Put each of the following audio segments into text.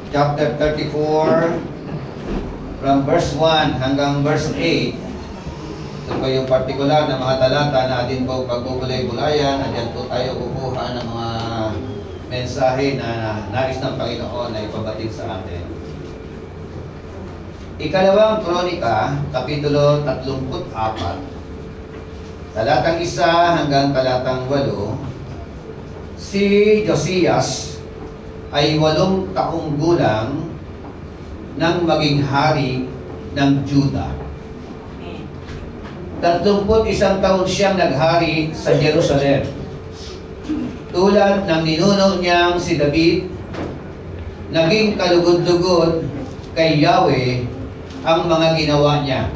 chapter 34, from verse 1 hanggang verse 8. Ito po yung partikular na mga talata na atin po pagbubulay-bulayan, at yan po tayo kukuha ng mga mensahe na nais ng Panginoon na ipabatid sa atin. Ikalawang Kronika, Kapitulo 34, talatang 1 hanggang talatang 8. Si Josias ay 8 taong gulang nang maging hari ng Juda. 31 taon siyang naghari sa Jerusalem. Tulad ng ninuno niyang si David, naging kalugod-lugod kay Yahweh ang mga ginawa niya.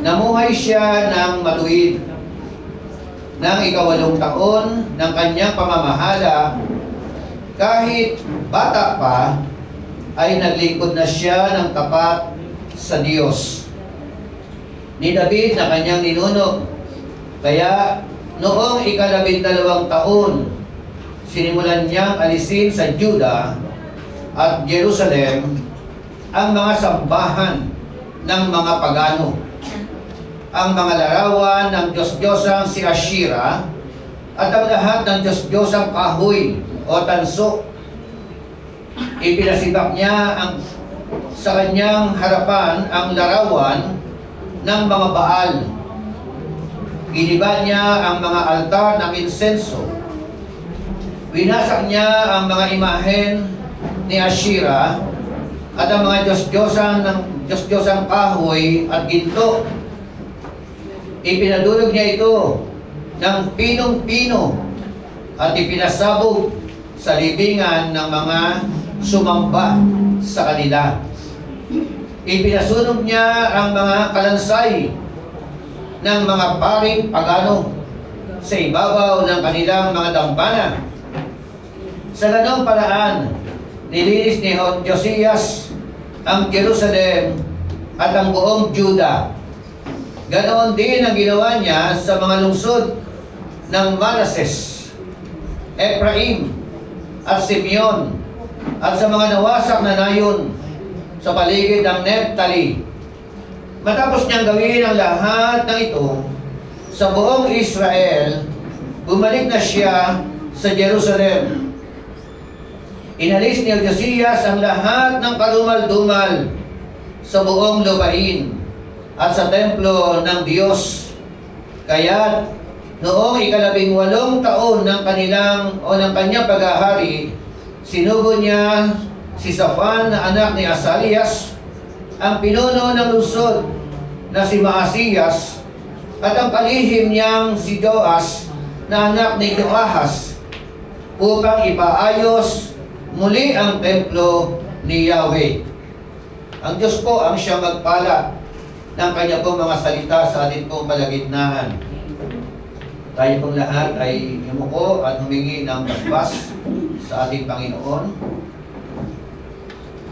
Namuhay siya ng matuwid. Nang 8 taon ng kanyang pamamahala, kahit bata pa, ay naglingkod na siya ng tapat sa Diyos ni David na kanyang ninuno. Kaya noong 12 taon, sinimulan niyang alisin sa Juda at Jerusalem ang mga sambahan ng mga pagano, ang mga larawan ng Diyos-Diyosang si Ashira, at ang lahat ng Diyos-Diyosang kahoy o tanso. Ipinasibak niya sa kanyang harapan ang larawan ng mga Baal. Giniba niya ang mga altar ng insenso. Winasak niya ang mga imahen ni Ashira at ang mga Diyos-Diyosang kahoy at ginto. Ipinadulog niya ito ng pinong-pino at ipinasabog sa libingan ng mga sumamba sa kanila. Ipinasunog niya ang mga kalansay ng mga paring pagano sa ibabaw ng kanilang mga dambana. Sa ganong paraan, nilinis ni Josias ang Jerusalem at ang buong Juda. Ganoon din ang ginawa niya sa mga lungsod ng Manases, Ephraim at Simeon, at sa mga nawasak na nayon sa paligid ng Nephtali. Matapos niyang gawin ang lahat ng ito sa buong Israel, bumalik na siya sa Jerusalem. Inalis ni Josias ang lahat ng karumal-dumal sa buong lupain at sa templo ng Diyos. Kaya noong 18 taon ng kanyang paghahari, sinugo niya si Safan na anak ni Asalias, ang pinuno ng lungsod na si Maasiyas, at ang kalihim niyang si Joas na anak ni Joahas, upang ipaayos muli ang templo ni Yahweh. Ang Diyos po ang siyang magpala ng kanya pong mga salita sa ating pong kalagitnaan. Tayo pong lahat ay yumuko at humingi ng basbas sa ating Panginoon.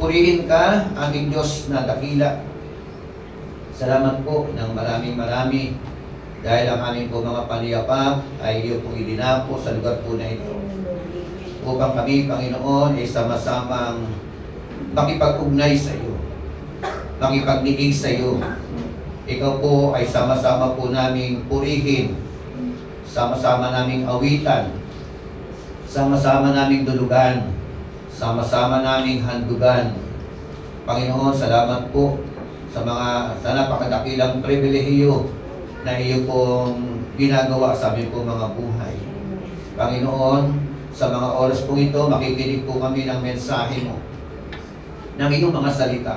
Purihin ka, aming Diyos na dakila. Salamat po ng marami dahil ang aming po mga paniyapa ay iyo pong idinapo sa lugar po na ito, upang kami, Panginoon, ay sama-samang makipag-ugnay sa iyo, makipagniig sa iyo. Ikaw po ay sama-sama po naming purihin, sama-sama naming awitan, sama-sama naming dulugan, sama-sama naming handugan. Panginoon, salamat po sa napakadakilang pribilehiyo na iyo pong ginagawa sa aming po mga buhay. Panginoon, sa mga oras po ito, makikinig po kami ng mensahe mo, ng iyong mga salita.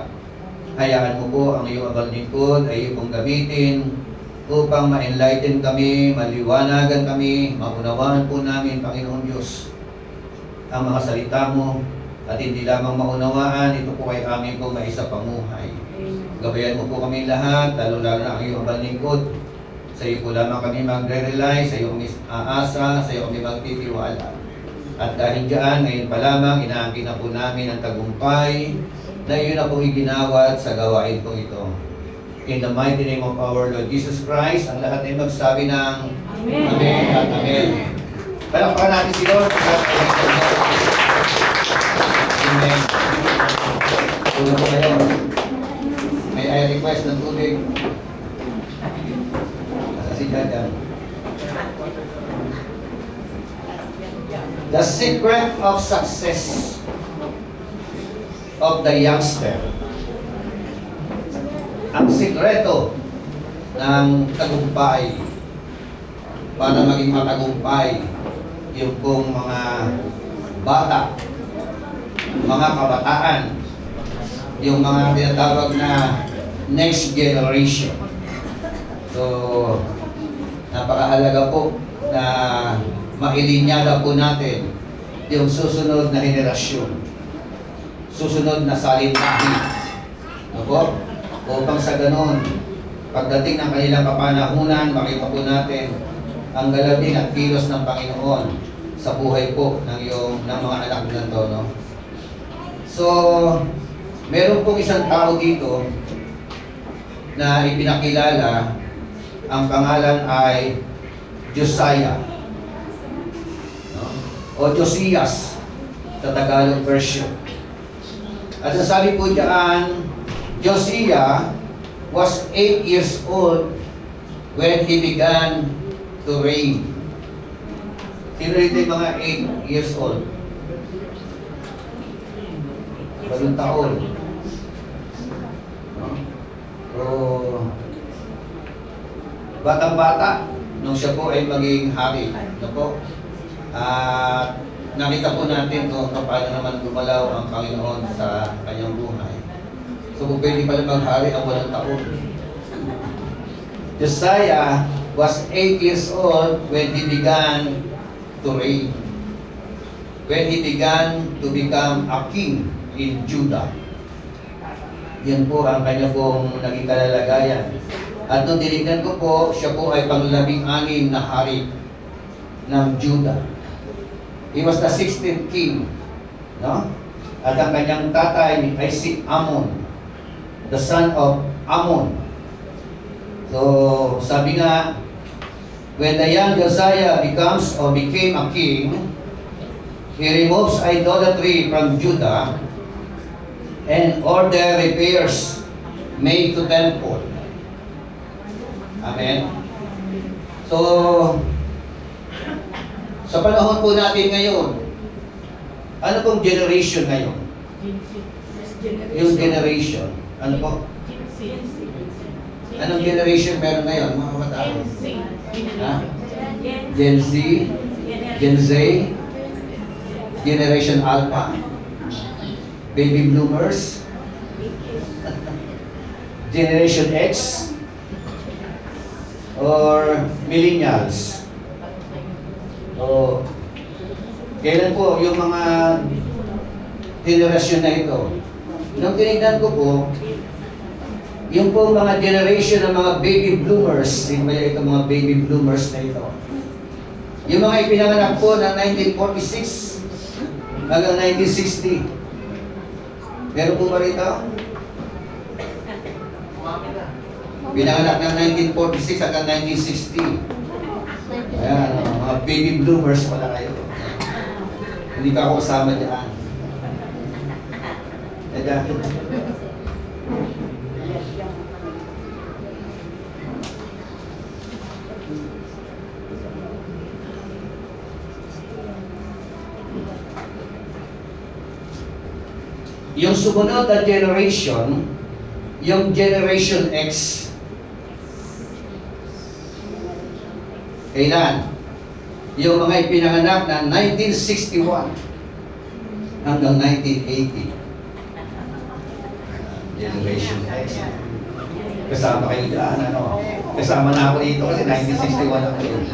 Hayaan mo po ang iyong abal lingkod ay iyong gamitin upang ma-enlighten kami, maliwanagan kami, maunawaan po namin, Panginoon Diyos, ang mga salita mo, at hindi lamang maunawaan, ito po ay amin po maisa pamuhay. Gabayan mo po kami lahat, lalo-lalo na ang iyong abal lingkod. Sa iyo po lamang kami magre-rely, sa iyo kami aasa, sa iyo kami magtitiwala. At dahil diyan, ngayon pa lamang, inaangkin na po namin ang tagumpay na iyon na pong iginawad sa gawain po ito. In the mighty name of our Lord Jesus Christ, ang lahat ay magsabi ng Amen, Amen at Amen. Palakpakan natin si Lord. In Amen. Tulog po kayo. May I request ng tubig. Nasa si Jajan. The secret of success of the youngster. Ang sikreto ng tagumpay para maging matagumpay yung pong mga bata, mga kabataan, yung mga tinatawag na next generation. So, napakahalaga po na mailinyada po natin yung susunod na henerasyon, susunod na salinlahi. Ano po? Upang sa ganon, pagdating ng kanilang kapanahunan, makita po natin ang galabing at kilos ng Panginoon sa buhay po ng mga anak nito, no? So, meron pong isang tao dito na ipinakilala, ang pangalan ay Josiah, no? O Josias sa Tagalog version. At sabi po diyan, Josiah was 8 years old when he began to reign. Sino rito yung mga 8 years old? Bagong taon. No? So, batang-bata, nung siya po ay maging hari. No po? At nakita po natin kung paano naman gumalaw ang Panginoon sa kanyang buhay. So, kung pwede pala maghari ang 8 taon. Josiah was 8 years old when he began to reign. When he began to become a king in Judah. Yan po ang kanya pong naging kalalagayan. At nung tinignan ko po, siya po ay pang-16 na hari ng Judah. He was the 16th king. No? At ang kanyang tatay ay si Amon, the son of Ammon. So, sabi nga, when the young Josiah became a king, he removes idolatry from Judah and order repairs made to temple. Amen. So, sa panahon po natin ngayon, ano pong generation ngayon? Yung generation. Ano po? Anong generation meron ngayon, mga kabataan? Ha? Gen Z? Gen Z? Generation Alpha? Baby Bloomers? Generation X? Or Millennials? O, kailan po yung mga generasyon na ito? Nung tinignan ko po, yung po mga generation ng mga baby bloomers, yung mga baby bloomers na ito, yung mga ipinanganak po ng 1946 hanggang 1960. Meron po ba rito? Pinanganak ng 1946 hanggang 1960. Ayan, mga baby bloomers pala kayo. Hindi ka ako kasama dyan. Yung sumunod na generation, yung Generation X, kailan? Yung mga ipinanganak na 1961 hanggang 1980. Generation X. Kasama kayo dyan, ano? Kasama na ako dito kasi 1961 ako yun.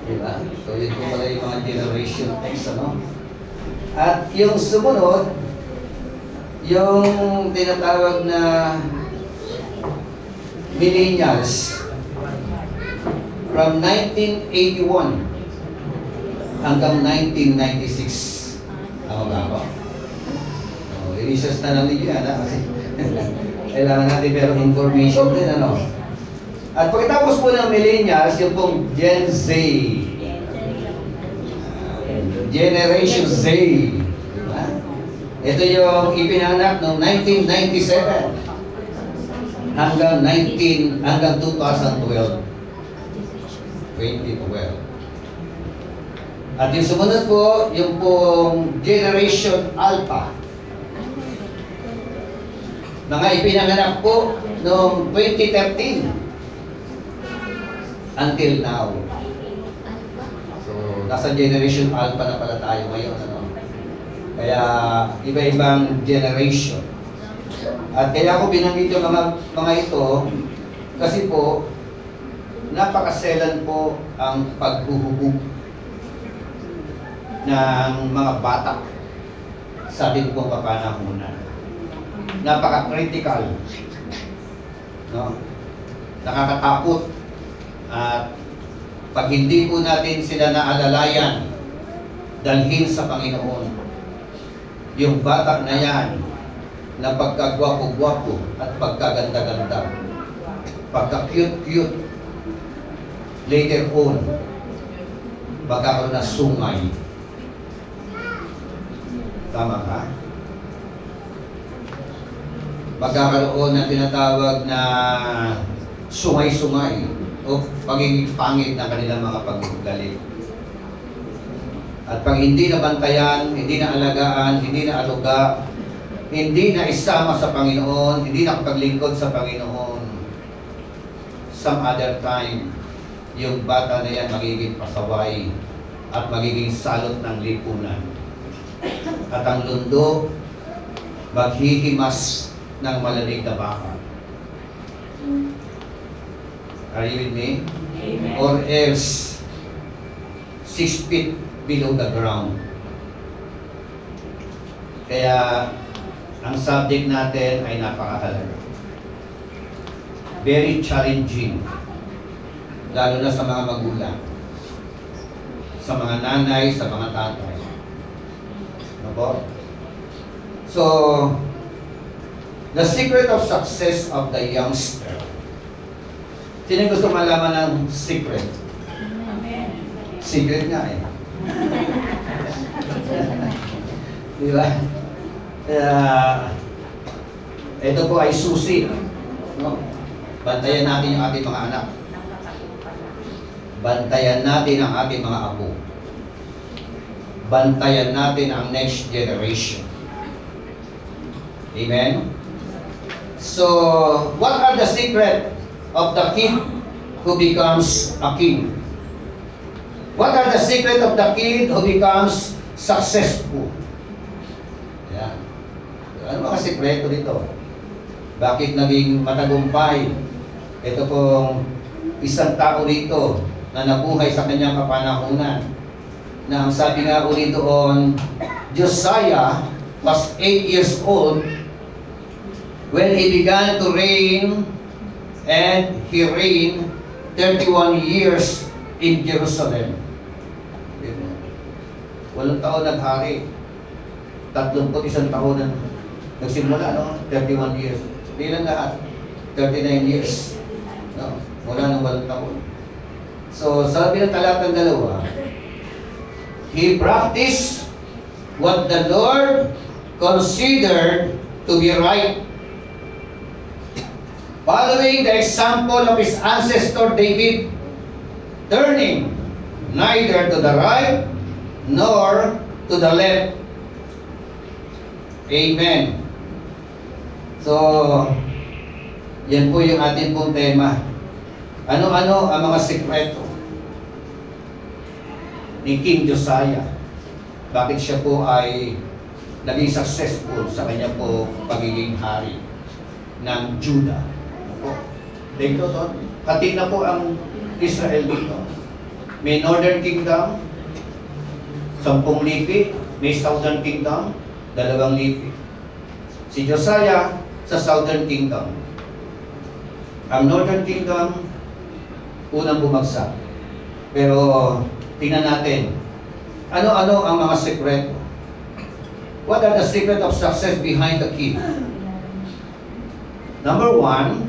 Diba? So yun po pala yung mga Generation X, ano? At yung sumunod, yung tinatawag na millennials from 1981 hanggang 1996. Ako ba ako? I-research na lang ninyo yan, kasi kailangan natin merong information din, ano? At pagkatapos po ng millennials, yung pong Gen Z. Generation Z. Diba? Ito yung ipinanganak noong 1997 hanggang 2012. 2012. At yung sumunod po, yung pong Generation Alpha. Mga ipinanganak po noong 2013 until now. So, nasa Generation Alpha na pala tayo ngayon. Ano? Kaya, iba-ibang generation. At kaya ako binanggit yung mga ito kasi po, napakaselan po ang paghuhubog ng mga bata sa ating pong kapanahunan. Napaka-critical. No? Nakakatakot. At pag hindi po natin sila naalalayan, dalhin sa Panginoon, yung bata na yan, na pagkagwapo-gwapo at pagkaganda-ganda, pagka-cute-cute, later on, magkakaroon na sungay. Tama ka? Magkakaroon na tinatawag na sungay-sungay o pagiging pangit ng kanilang mga pag-ugali. At pag hindi nabantayan, hindi na alagaan, hindi na aluga, hindi na isama sa Panginoon, hindi na kapaglingkod sa Panginoon, some other time, yung bata na yan magiging pasaway at magiging salot ng lipunan. At ang lundo, maghihimas ng malalig na baka. Are you with me? Amen. Or else, 6 feet below the ground. Kaya, ang subject natin ay napakahalaga. Very challenging. Lalo na sa mga magulang. Sa mga nanay, sa mga tatay. Ano po? So, the secret of success of the youngster. Sino gusto malaman ng secret? Amen. Secret nga eh. Di ba? Kaya, ito po ay susi. No? Bantayan natin yung ating mga anak. Bantayan natin ang ating mga apo. Bantayan natin ang next generation. Amen? So, what are the secret of the kid who becomes a king? What are the secret of the kid who becomes successful? Yan. Ano mga sikreto dito? Bakit naging matagumpay? Ito pong isang tao dito na nabuhay sa kanyang kapanahunan. Na ang sabi nga uli doon, Josiah was 8 years old when he began to reign, and he reigned 31 years in Jerusalem. 8 taon naghari. 31 taon na nagsimula, no? 31 years. Hindi lang lahat. 39 years. No? Mula ng 8 taon. So, sabi ng talatang 2, he practiced what the Lord considered to be right, following the example of his ancestor David, turning neither to the right nor to the left. Amen. So, yan po yung ating pong tema. Ano-ano ang mga sikreto ni King Josiah? Bakit siya po ay naging successful sa kanya po pagiging hari ng Judah? Dito to, hati na po ang Israel dito. May Northern Kingdom, 10 lipi, may Southern Kingdom, 2 lipi. Si Josiah sa Southern Kingdom. Ang Northern Kingdom, unang bumagsak. Pero, tingnan natin, ano-ano ang mga sekreto? What are the secret of success behind the king? Number 1,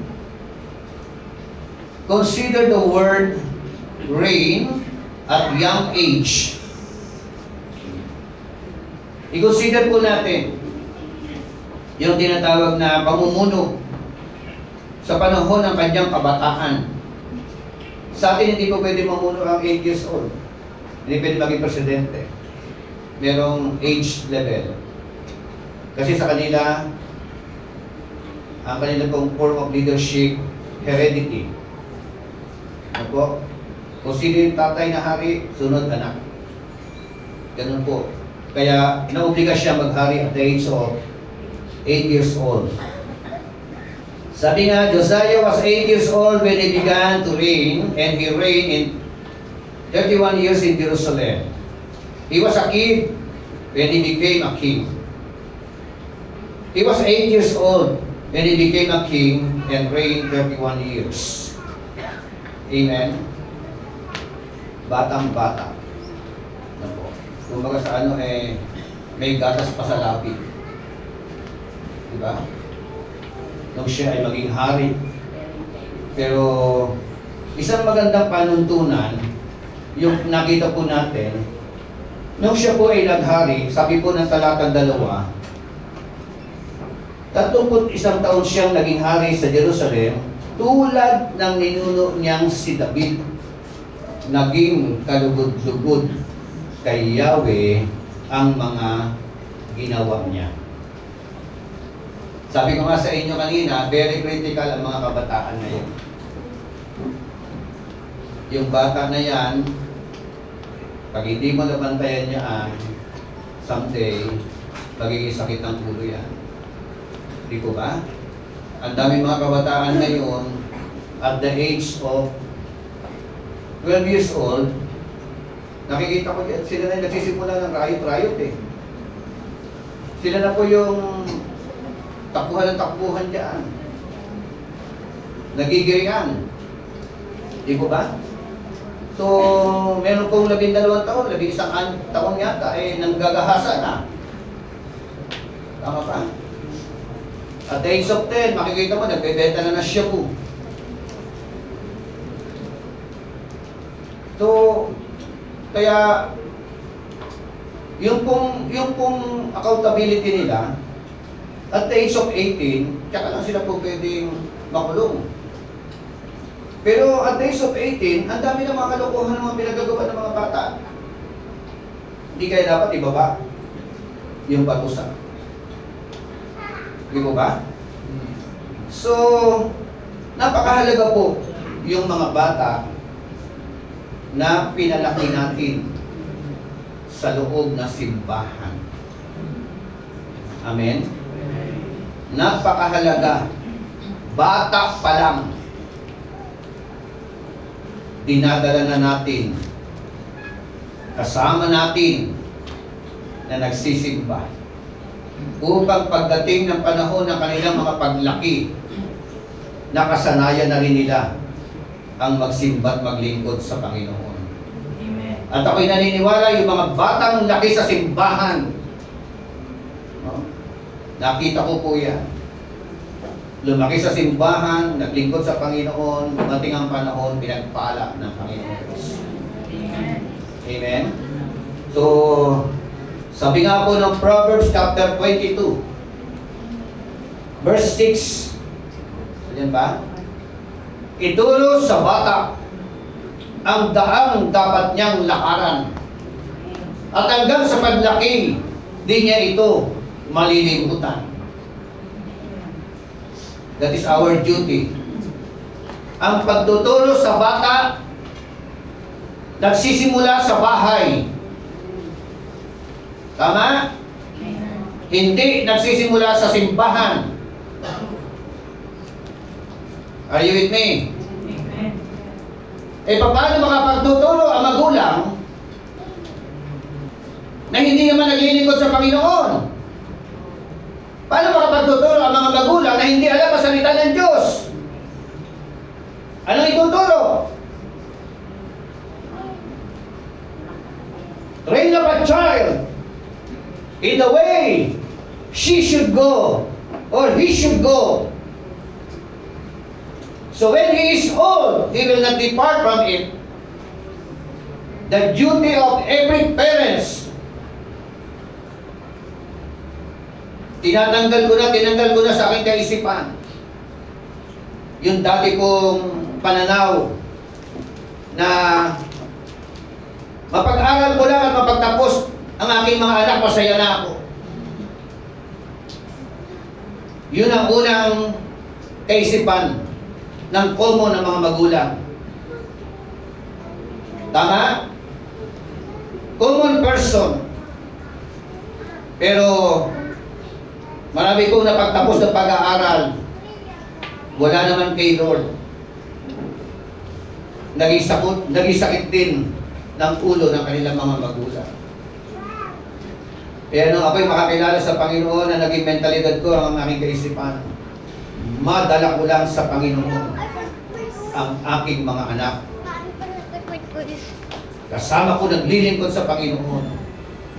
consider the word reign at young age. I-consider po natin, yung tinatawag na pamumuno sa panahon ng kanyang kabataan. Sa atin, hindi po pwede mamuno ang 8 years old. Hindi pwede maging presidente. Merong age level. Kasi sa kanila, ang kanila pong form of leadership, heredity. Ano po? Kung sino yung tatay na hari, sunod anak. Ganun po. Kaya, inaobliga siya maghari at the age of 8 years old. Sabi nga, Josiah was 8 years old when he began to reign, and he reigned in 31 years in Jerusalem. He was a kid when he became a king. He was 8 years old when he became a king and reigned 31 years. Amen? Batang-bata. Ano po? Kumbaga sa ano may gatas pa sa lapid. Diba? Nung siya ay maging hari. Pero isang magandang panuntunan, yung nakita po natin, nung siya po ay naghari, sabi po ng talatang 2, 31 taon siyang naging hari sa Jerusalem, tulad ng ninuno niyang si David, naging kalugod-lugod kay Yahweh ang mga ginawa niya. Sabi ko nga sa inyo kanina, very critical ang mga kabataan ngayon. Yung bata na yan, pag hindi mo nabantayan niya, someday, magiging sakit ng ulo yan. Di ko ba? Ang dami mga kabataan ngayon, at the age of 12 years old, nakikita ko yan, sila na nagsisimula ng riot eh. Sila na po yung takbuhan ng takbuhan dyan. Nagigiringan. Di ko ba? So, meron pong 12 taon, 11 taon yata, nanggagahasa na. Tama ba? At the age of 10, makikita mo, nagbebenta na siya po. So, kaya, yung pong accountability nila, at the age of 18, tsaka lang sila po pwedeng makulong. Pero at the age of 18, ang dami ng mga kalokohan ng mga pinagagawa ng mga bata. Hindi kaya dapat ibaba yung patusa. Di mo ba? So, napakahalaga po yung mga bata na pinalaki natin sa loob na simbahan. Amen? Napakahalaga. Bata pa lang, dinadala na natin, kasama natin na nagsisimba upang pagdating ng panahon ng kanilang mga paglaki, nakasanayan na rin nila ang magsimba at maglingkod sa Panginoon. Amen. At ako'y naniniwala yung mga batang laki sa simbahan, no? Nakita ko po yan. Lumaki sa simbahan, naglingkod sa Panginoon, dumating ang panahon, pinagpala ng Panginoon. Amen. Amen? So, sabi nga po ng Proverbs chapter 22, verse 6. Ayan ba? Ituro sa bata ang daang dapat niyang lakaran. At hanggang sa paglaki, di niya ito malilimutan. That is our duty. Ang pagtuturo sa bata, nagsisimula sa bahay. Tama? Hindi nagsisimula sa simbahan. Are you with me? Amen. Paano makapagtuturo ang magulang na hindi naman naglilingkod sa Panginoon? Paano makapagtuturo ang mga magulang na hindi alam ang salita ng Diyos? Anong ituturo? Train up a child in the way she should go or he should go. So when he is old, he will not depart from it. The duty of every parents tinanggal ko na sa aking kaisipan. Yung dati kong pananaw na mapag-aral ko lang at mapagtapos ang aking mga anak, masaya na ako. Yun ang unang kaisipan ng common ng mga magulang. Tama? Common person. Pero marami kong napagtapos ng pag-aaral. Wala naman kay Lord. Naging sakit din ng ulo ng kanilang mga magulang. Kaya nung ako'y makakilala sa Panginoon na naging mentalidad ko ang aking kaisipan, madala ko lang sa Panginoon ang aking mga anak. Kasama ko naglilingkod sa Panginoon,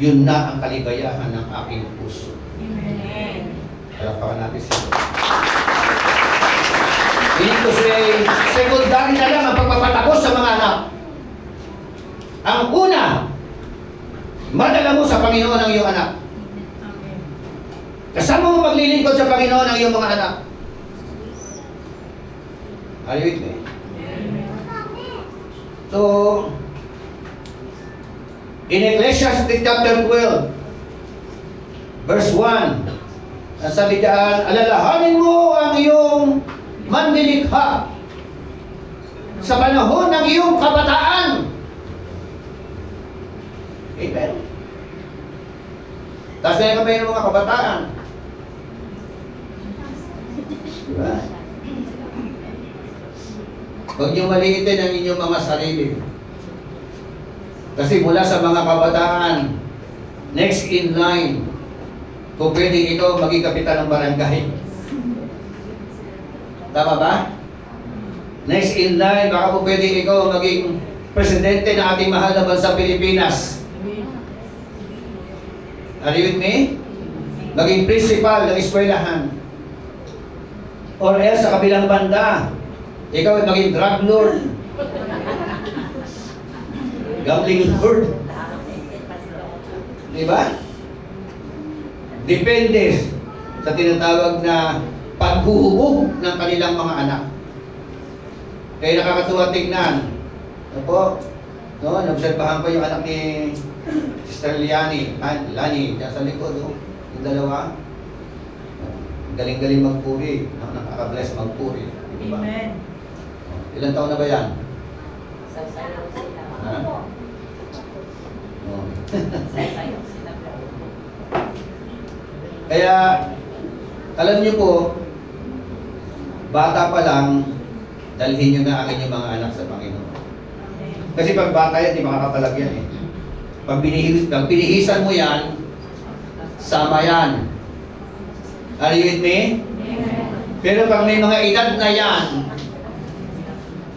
yun na ang kaligayahan ng aking puso. Amen. Palakpakan natin siya. Dito secondary na lang ang pagpapatapos sa mga anak. Ang una, madala mo sa Panginoon ang iyong anak. Amen. Kasama mo maglilingkod sa Panginoon ang iyong mga anak. Are you with me? So, in Ecclesiastes chapter 12, verse 1, ang sabi dyan, alalahanin mo ang iyong manlilikha sa panahon ng iyong kabataan. Amen. Taas na yung kamay ng mga kabataan. Diba? Huwag niyo maliitin ang inyong mga sarili. Kasi mula sa mga kabataan, next in line, kung pwede ikaw maging kapitan ng barangay. Tama ba? Next in line, baka po pwede ikaw maging presidente ng ating mahal na bansang Pilipinas. Are you with me? Maging principal ng eskwelahan. Or else sa kabilang banda, ikaw ay maging drug lord. Gambling lord. Diba? Depende sa tinatawag na paghuhubog ng kanilang mga anak. Kaya nakakatuwa tignan. Ano po? No, nobserbahan ko yung anak ni Sister Lani, dyan sa likod, no? Yung dalawa. Galing-galing magpuri. No? Nakaka-bless magpuri. Diba? Amen. Ilan taon na ba yan? Sasayaw sila. Ha? Oh. Sasayaw sila. Kaya, alam niyo po, bata pa lang, dalhin niyo na ang inyong mga anak sa Panginoon. Kasi pag bata yan, di makakapalag yan eh. Pag binihisan mo yan, sama yan. Are you with me? Pero pag may mga edad na yan,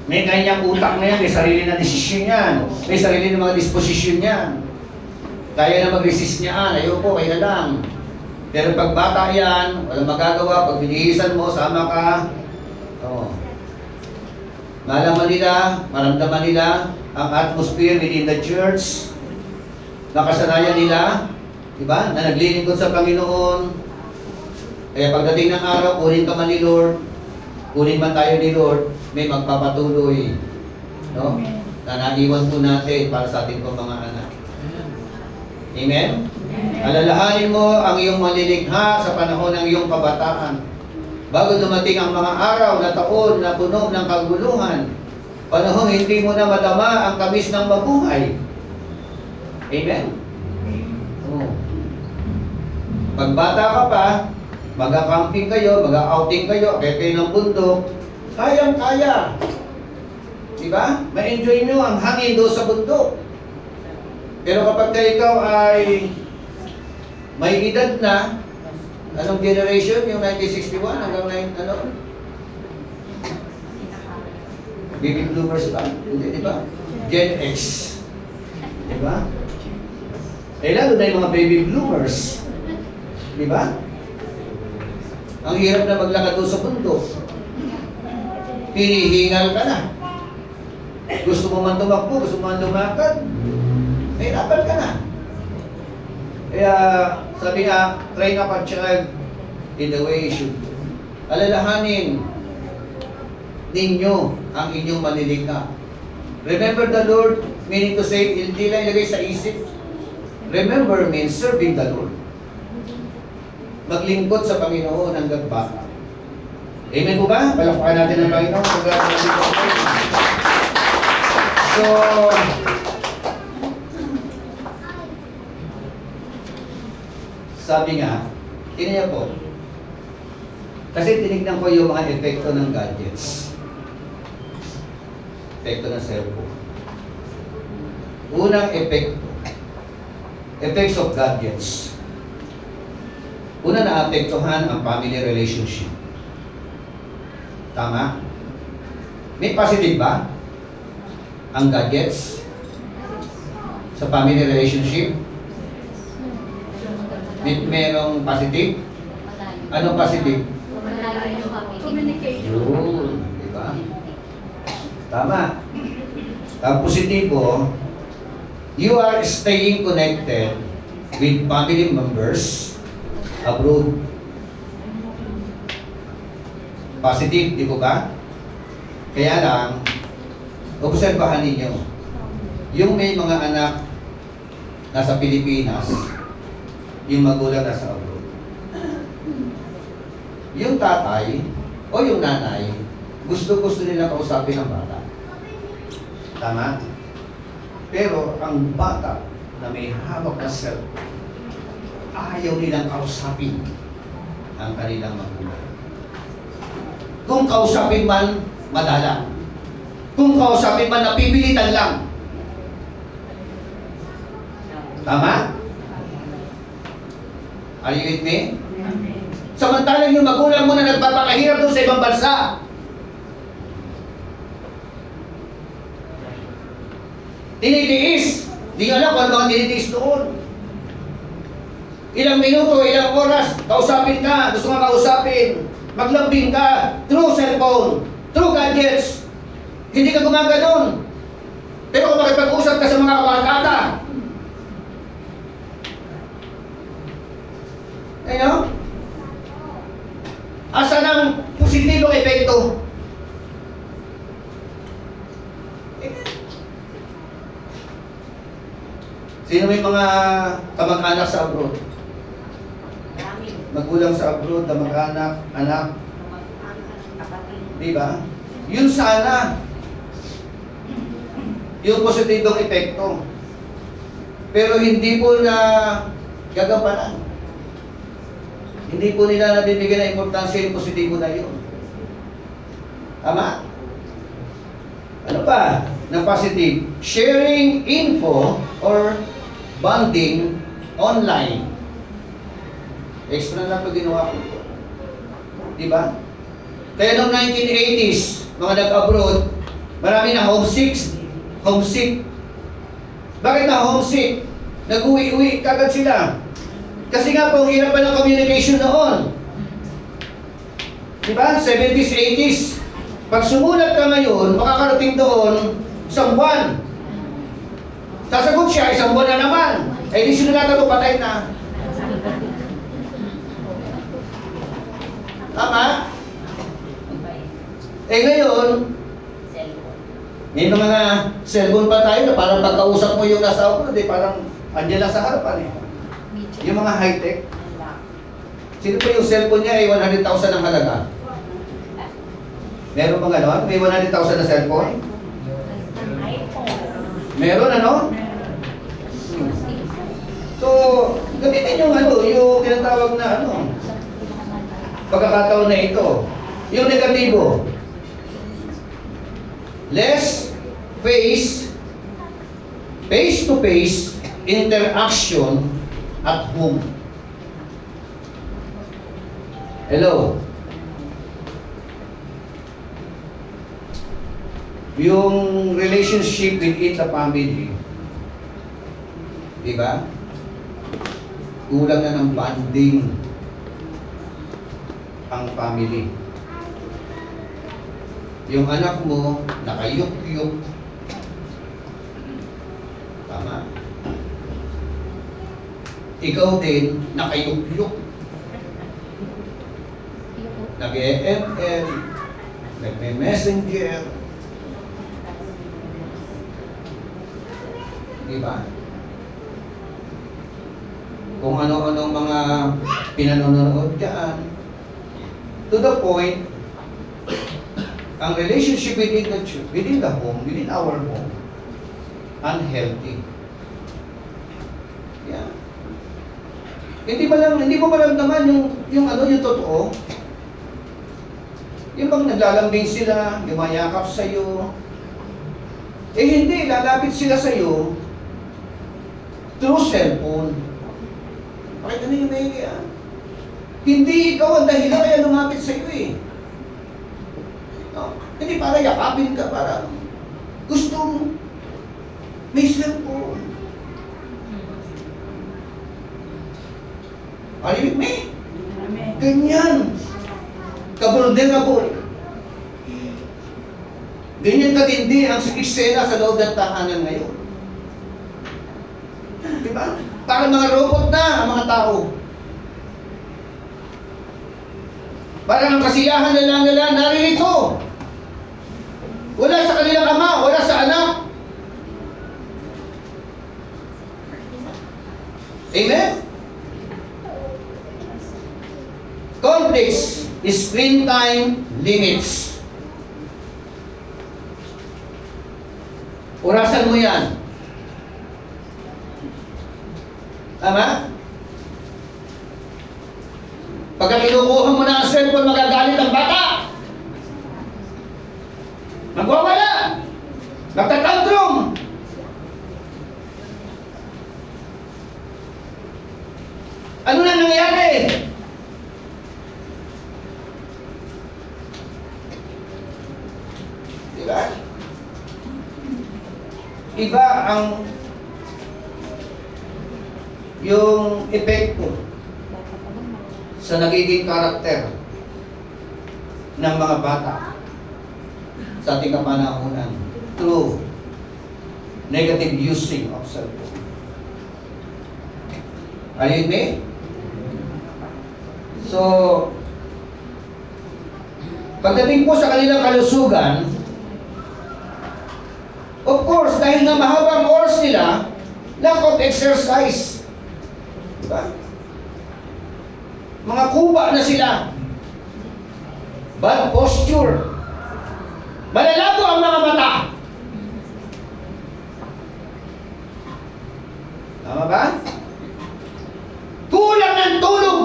may kanyang utak na yan, may sarili na desisyon yan, may sarili na mga disposisyon yan. Kaya na mag-resist niyan, ayoko, kayo na lang. Pero pag bata yan, walang magagawa, pag binihisan mo, sama ka, oh. Malaman nila, maramdaman nila ang atmosphere within the church, nakasanayan nila, di ba, na naglilingkod sa Panginoon. Kaya pagdating ng araw, kunin ka man ni Lord, kunin man tayo ni Lord, may magpapatuloy, no? Na naiwan po natin para sa ating pong mga anak. Amen? Alalahanin mo ang iyong malilikha sa panahon ng iyong kabataan. Bago dumating ang mga araw na taon na puno ng kaguluhan, panahon hindi mo na madama ang tamis ng mabuhay. Amen? Oh. Pag bata ka pa, mag-camping kayo, mag-outing kayo, kaya kayo ng bundok, kayang-kaya. Diba? Ma-enjoy nyo ang hangin doon sa bundok. Pero kapag ikaw ay may edad na, anong generation? Yung 1961 hanggang ano? Baby bloomers ba? Hindi, di ba? Gen X. Di ba? Eh, lalo na yung mga baby bloomers. Di ba? Ang hirap na maglakad doon sa bundok. Hinihingal ka na. Gusto mo man tumakbo, gusto mo man lumakad, mahirapan ka na. Kaya sabi nga, train up a child in the way he should go. Alalahanin ninyo ang inyong malilikha. Remember the Lord, meaning to say, hindi lang ilagay sa isip. Remember means serving the Lord. Maglingkod sa Panginoon hanggang bata. Amen po ba? Palakpakan natin ang Panginoon. So, sabi nga, tingnan po, kasi tinignan ko yung mga epekto ng gadgets. Epekto ng cellphone. Unang epekto, effects of gadgets. Una, naapektuhan ang family relationship. Tama? May positive ba ang gadgets sa family relationship? Merong positive? Anong positive? Communication. Yun, di ba? Tama. Ang positibo, you are staying connected with family members abroad. Positive, di po ba? Kaya lang, obserbahan ninyo, yung may mga anak nasa Pilipinas, yung magulang nasa abroad. Yung tatay o yung nanay, gusto-gusto nila kausapin ang bata. Tama? Pero ang bata na may hawak na cellphone, ayaw nilang kausapin ang kanilang magulang. Kung kausapin man, madala. Kung kausapin man, napipilitan lang. Tama? Are you with me? Samantalang yung magulang mo na nagpapakahirap doon sa ibang bansa. Tinitiis. Di nga alam kung ano ang tinitiis doon. Ilang minuto, ilang oras, kausapin ka, gusto nga kausapin. Maglambing ka, through cellphone, through gadgets. Hindi ka gumaganon. Pero kung makipag-usap ka sa mga kabarkada, ano? Asan ang positibong epekto? Sino may mga kamag-anak sa abroad? Marami. Magulang sa abroad, kamag-anak, anak, Kapatid. di ba? Yun sana yung positibong epekto. Pero hindi po na gagampanan. Hindi po nila nabibigyan ng importansya yung positibo na yun. Tama? Ano pa na positive? Sharing info or bonding online. Extra lang ito ginawa ko. Diba? Kaya noong 1980s, mga nag-abroad, marami na homesick. Homesick. Bakit na homesick? Nag-uwi-uwi kagad sila. Kasi nga po, hirap pa ng communication noon. Diba? 70s, 80s. Pag sumulat ka ngayon, makakarating doon isang buwan. Sasagot siya, isang buwan na naman. Eh di sinulatan mo, patay na. Tama? Eh ngayon, Cellphone. may mga cellphone pa tayo na parang pagkausap mo yung nasa abroad, eh, parang andyan lang sa harapan eh. Yung mga high-tech. Sino pa yung cellphone niya ay 100,000 ang halaga? Meron bang gano'n? May 100,000 na cellphone? iPhone. Meron ano? So, gamitin yung yung tinatawag na pagkakataon na ito. Yung negatibo. Less face-to-face interaction at home. Hello? Yung relationship within the family, di ba? Kulang na ng bonding ang family. Yung anak mo, nakayuk-yuk. Tama? ikaw din nakayukyuk. Nag-e-ML, nagme-messenger. Di ba? Kung ano-anong mga pinanonood dyan. To the point, ang relationship within the home, within our home, unhealthy. Yeah. Hindi mo maramdaman yung totoo. Yung bang naglalambing sila, yumayakap sa'yo. Eh hindi, lalapit sila sa'yo through cellphone. Pakita niyo yung baby, ah. Hindi ikaw ang dahilan kaya lumapit sa'yo eh. No? Hindi para yakapin ka, para gusto mo. May cellphone. Are you with me? Amen. Ganyan. Kabul din kabul. Ganyan katindi ang eksena sa loob ng tahanan ngayon. Diba? Para mga robot na ang mga tao. Parang ang kasiyahan nila naririto. Wala sa kanilang ama, wala sa anak. Amen? Conflicts, screen time limits. Orasan mo yan. Tama? Pagka kinukuha mo na ang cellphone, magagalit ang bata. Magwawala. Magtatantrum. Ano na nangyari? Diba? Iba ang yung epekto sa nagiging karakter ng mga bata sa ating kapanahunan through negative using of cellphone. Are you with me? So, pagdating po sa kanilang kalusugan, of course, dahil nga mahabang oras nila, lack of exercise. Diba? Mga kuba na sila. Bad posture. Malalabo ang mga mata. Tama ba? Kulang ng tulog.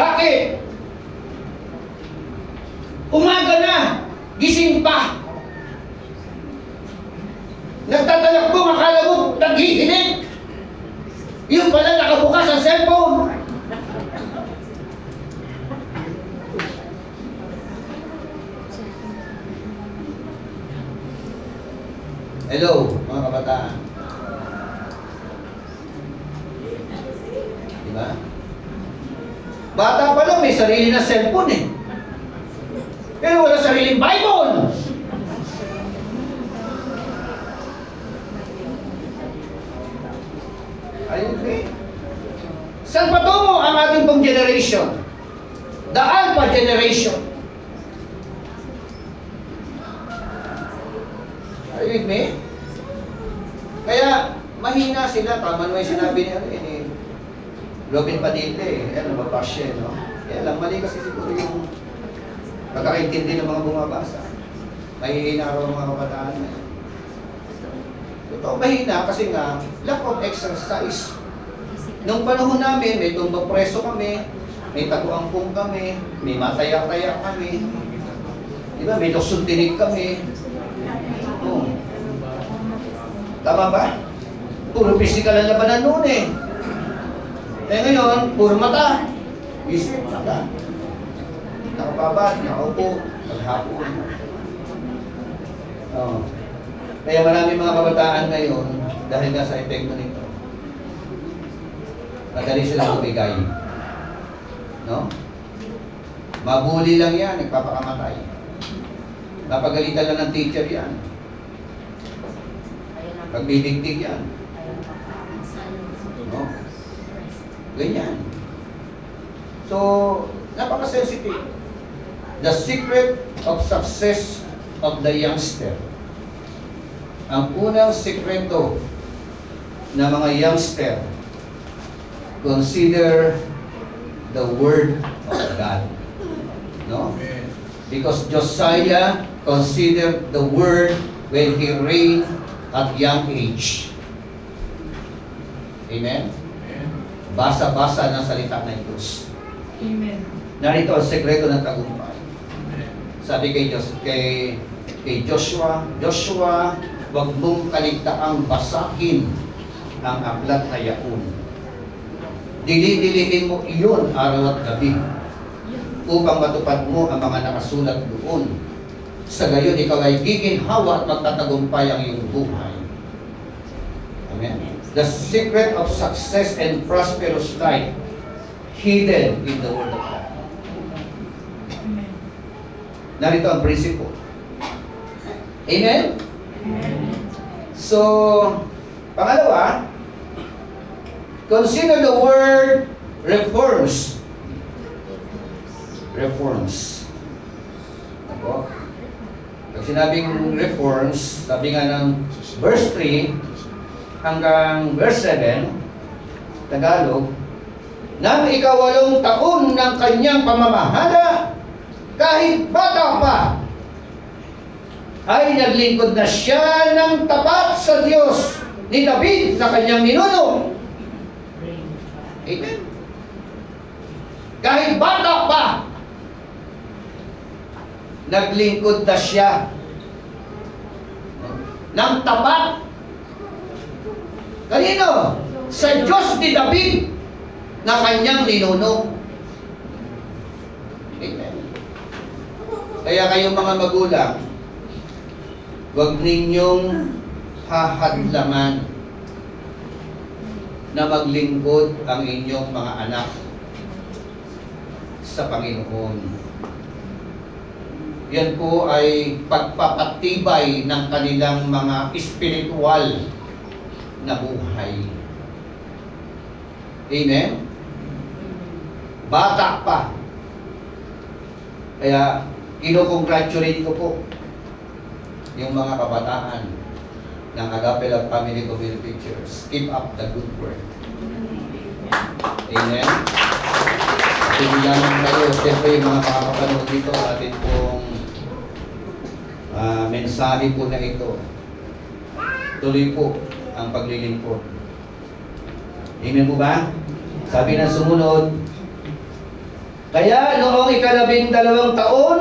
Bakit? Umaga na, gising pa. Nagtatalakbong, akala mo, naghihinig. Yung pala nakabukas ang cellphone. Hello, mga kabataan. Diba? Bata pa lang, may sarili na cellphone eh. Pero wala sariling Bible. Ayun eh. Saan patungo ang ating pong generation? The Alpha generation. Are you with me? Kaya mahina sila. Tama naman yung sinabi ni Robin Padilla eh. Ayan, nababasya no? Kaya lang, mali kasi siguro yung pagkakaintindi ng mga bumabasa. Mahihina raw ang mga kabataan na yun. Ito, mahina kasi nga, lack of exercise. Nung panahon namin, may tumbang preso kami, may taguangkong kami, may mataya-taya kami. Diba? May luksong tinig kami. Oh. Tama ba? Puro physical ang labanan noon eh. Eh ngayon, puro mata. Isip, mata. Nakapabad, nakaupo, maghapon. Oh. Kaya marami mga kabataan ngayon, dahil nga sa epekto nito, madali silang bumigay. No? Mabuli lang yan, nagpapakamatay. Napagalitan lang ng teacher yan. Ayun ang Pagbibigtig yan. No? Ganyan. So, napaka-sensitive. The secret of success of the youngster. Ang unang sikreto ng mga youngster, consider the word of God. No? Because Josiah considered the word when he reigned at young age. Amen? Basa-basa ng salita ng Diyos. Amen. Narito ang sekreto ng tagumpay. Sabi kay Joshua, wag mong kaligtaang basahin ang aklat na yaon. Dili-diliin mo iyon araw at gabi upang matupad mo ang mga nakasulat doon. Sa gayon, ikaw ay giginhawa at magtatagumpay ang iyong buhay. Amen. The secret of success and prosperous life hidden in the Word of God. Amen. Narito ang prinsipyo. Amen? Amen. So, pangalawa, consider the word reforms. Reforms. Ako? Pag sinabing reforms, sabi nga ng verse 3 hanggang verse 7, Tagalog, nang ikawalong taon ng kanyang pamamahala, kahit bata pa, ay naglingkod na siya ng tapat sa Diyos ni David na kanyang ninuno. Amen. Kahit bata pa, naglingkod na siya ng tapat. Kanino? Sa Diyos ni David na kanyang ninuno. Amen. Kaya kayong mga magulang, huwag ninyong hahadlangan na maglingkod ang inyong mga anak sa Panginoon. Yan po ay pagpapatibay ng kanilang mga espiritual na buhay. Amen? Bata pa. Kaya, ino-congratulate ko po yung mga kabataan ng Agape Love Family Community Church. Keep up the good work. Amen? Tingnan kayo, siyempre yung mga makakapanood dito, atin pong mensahe po na ito. Tuloy po ang paglilingkod. Amen po ba? Sabi ng sumunod, kaya noong 12 taon,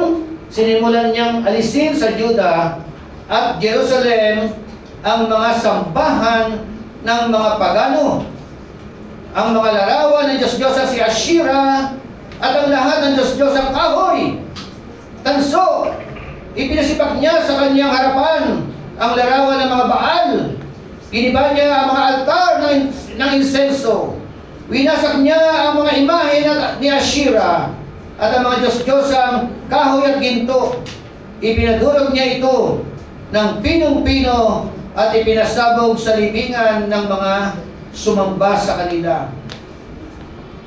sinimulan niyang alisin sa Juda at Jerusalem ang mga sambahan ng mga pagano, ang mga larawan ng Diyos-Diyosa si Ashira at ang lahat ng Diyos-Diyosang kahoy. Tanso, ipinasipak niya sa kanyang harapan ang larawan ng mga Baal. Giniba niya ang mga altar ng insenso. Winasak niya ang mga imahe ni Ashira at ang mga Diyos-Diyosang kahoy at ginto. Ipinadurog niya ito ng pinong-pino at ipinasabog sa libingan ng mga sumamba sa kanila.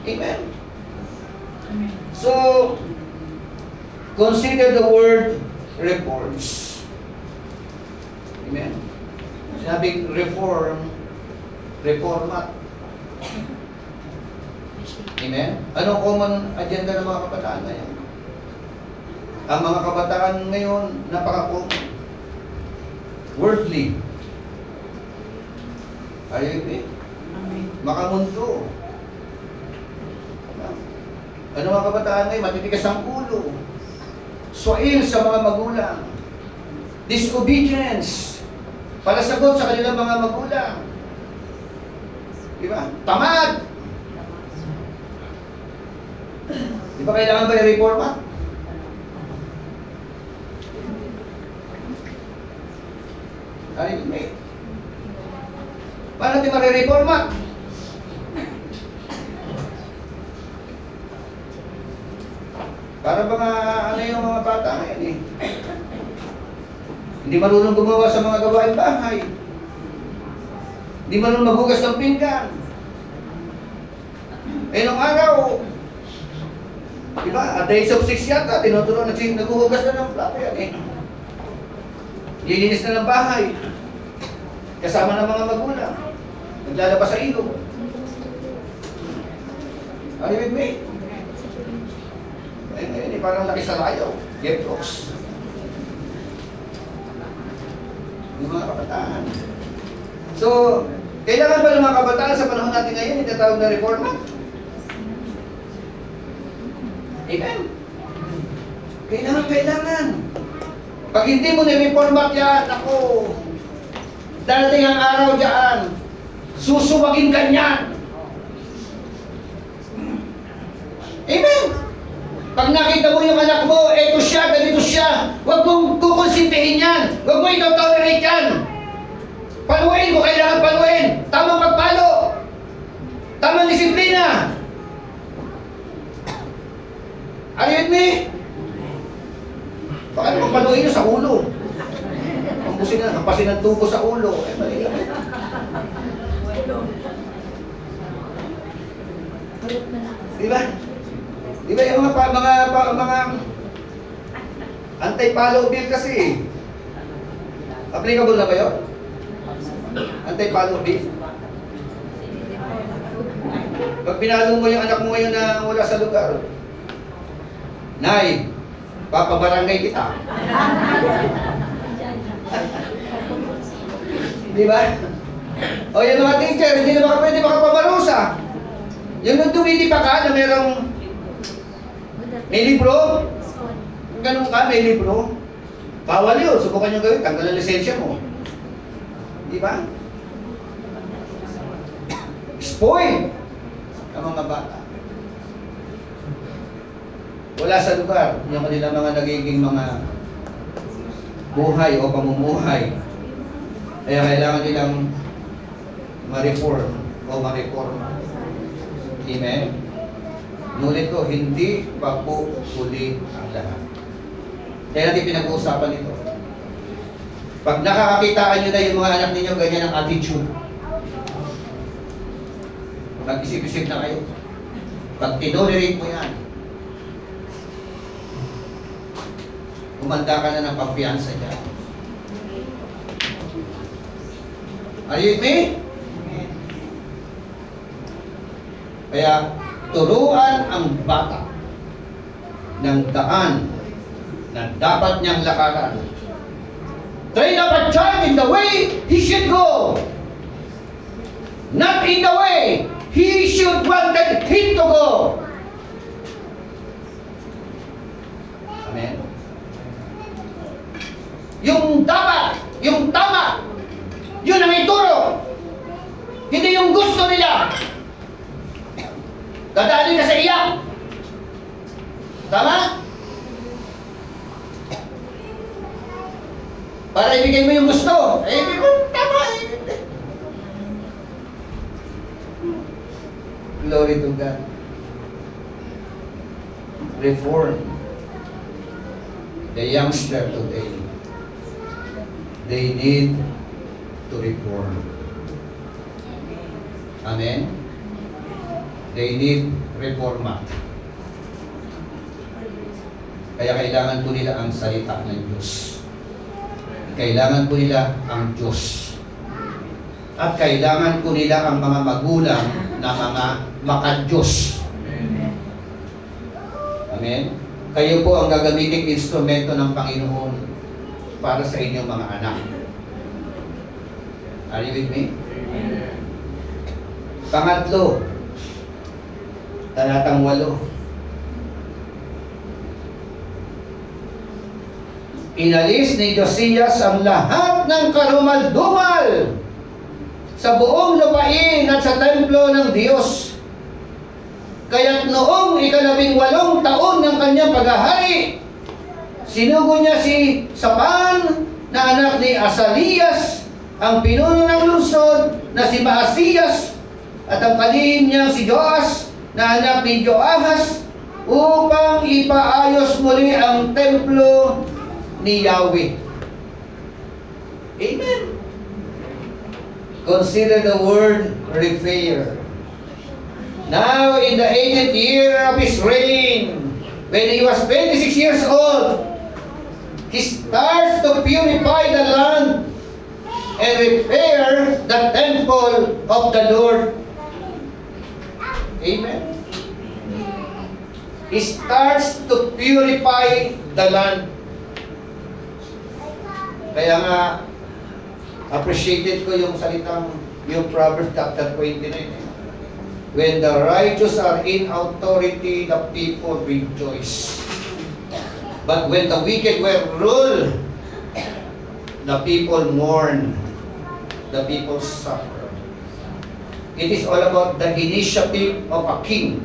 Amen. Amen. So, consider the word reforms. Amen. Sinabing reform, reformat. Amen? Anong common agenda ng mga kabataan ngayon? Ang mga kabataan ngayon, napaka-common. Worldly. Are you with me? Amen. Makamundo. Ano mga kabataan ngayon? Matitigas ang ulo. Swail sa mga magulang. Disobedience. Palasagot sa kanilang mga magulang. Diba? Tamad. Di ba kailangan ba i-reforma? Ay, may. Paano natin marireforma? Para mga ano yung mga bata ngayon eh. Hindi marunong gumawa sa mga gawaing bahay. Hindi marunong maghugas ng pinggan. Eh, nung araw, diba, at the age of 6 yata, tinuturuan na naghuhugas na ng plato yan eh. Lilinis na ng bahay. Kasama ng mga magulang. Naglalabas sa ilog. Are you with me? Ay, ngayon eh, parang laki sa layaw. Get rocks. Yung mga kabataan. So, kailangan ba ng mga kabataan sa panahon natin ngayon, itatawag na reforma? Amen? Kailangan. Pag hindi mo na-reformat yan, ako, darating ang araw dyan, susuwagin ka niyan. Amen? Pag nakita mo yung anak mo, eto siya, ganito siya, huwag mong kukonsintihin yan. Huwag mo ito-tolerate yan. Paluin mo, kailangan paluin. Tamang pagpalo. Tamang disiplina. Are you with me? Baka naman paluin nyo sa ulo. Hampasin ng tubo sa ulo. Eh, mali yan. Diba? Diba yung mga anti-palo bill kasi, applicable na ba yun? Anti-palo bill? Pag pinalo mo yung anak mo ngayon na wala sa lugar, Nay, papabarangay kita. Diba? O yung mga teacher, hindi na baka pwede makapabarusa. Yung nung tumitipa ka na may libro, ganun ka, may libro, bawal yun, subukan nyo gawin, tanggal ang lisensya mo. Di ba? Spoil ang mga bata. Wala sa lugar, yung kanila mga nagiging mga buhay o pamumuhay. Kaya kailangan nilang ma-reform o ma-reform. Amen? Ngunit ko, hindi pa po huli ang lahat. Kaya natin pinag-uusapan ito. Pag nakakakitaan nyo na yung mga anak ninyo, ganyan ang attitude. Mag-isip-isip na kayo. Pag tinolerate mo yan, umanda ka na ng pampiyansa dyan. Are you with me? Kaya, turuan ang bata ng daan na dapat niyang lakaran. Train up a child in the way he should go. Not in the way he should wanted him to go. Amen. Yung dapat, yung tama, yun ang ituro. Hindi yung gusto nila. Dadali ka sa iyak. Tama? Para ibigay mo yung gusto. Eh, ibigay mo, tama. Glory to God. Reform. The youngster today, they need to reform. Amen? They need reformat. Kaya kailangan po nila ang salita ng Diyos. Kailangan po nila ang Diyos. At kailangan po nila ang mga magulang na mga maka-Diyos. Amen? Kayo po ang gagamiting instrumento ng Panginoon para sa inyong mga anak. Are you with me? Pangatlo, talatang 8. Inalis ni Josias ang lahat ng karumal-dumal sa buong lupain at sa templo ng Diyos. Kaya't noong 18 taon ng kanyang paghahari, sinugo niya si Sapan na anak ni Asalias, ang pinuno ng lungsod na si Maasiyas, at ang kalihim niyang si Joas na anak ni Joahas, upang ipaayos muli ang templo ni Yahweh. Amen. Consider the word repair. Now, in the 80th year of his reign, when he was 26 years old, he starts to purify the land and repair the temple of the Lord. Amen. He starts to purify the land. Kaya nga, appreciated ko yung salitang, yung Proverbs chapter 29. When the righteous are in authority, the people rejoice. But when the wicked were ruled, the people mourn. The people suffer. It is all about the initiative of a king.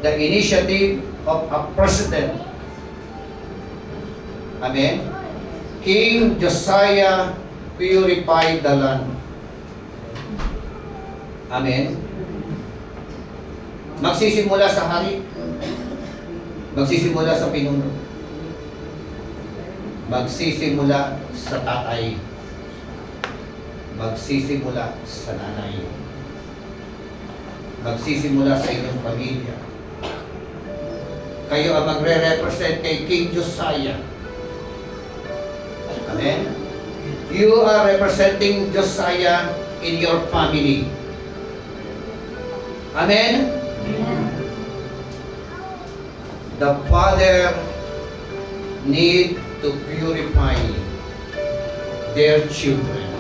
The initiative of a president. Amen? King Josiah purified the land. Amen? Magsisimula sa hari. Magsisimula sa pinuno. Magsisimula sa tatay. Magsisimula sa nanay. Magsisimula sa inyong pamilya. Kayo ang magre-represent kay King Josiah. Amen? You are representing Josiah in your family. Amen? The father need to purify their children.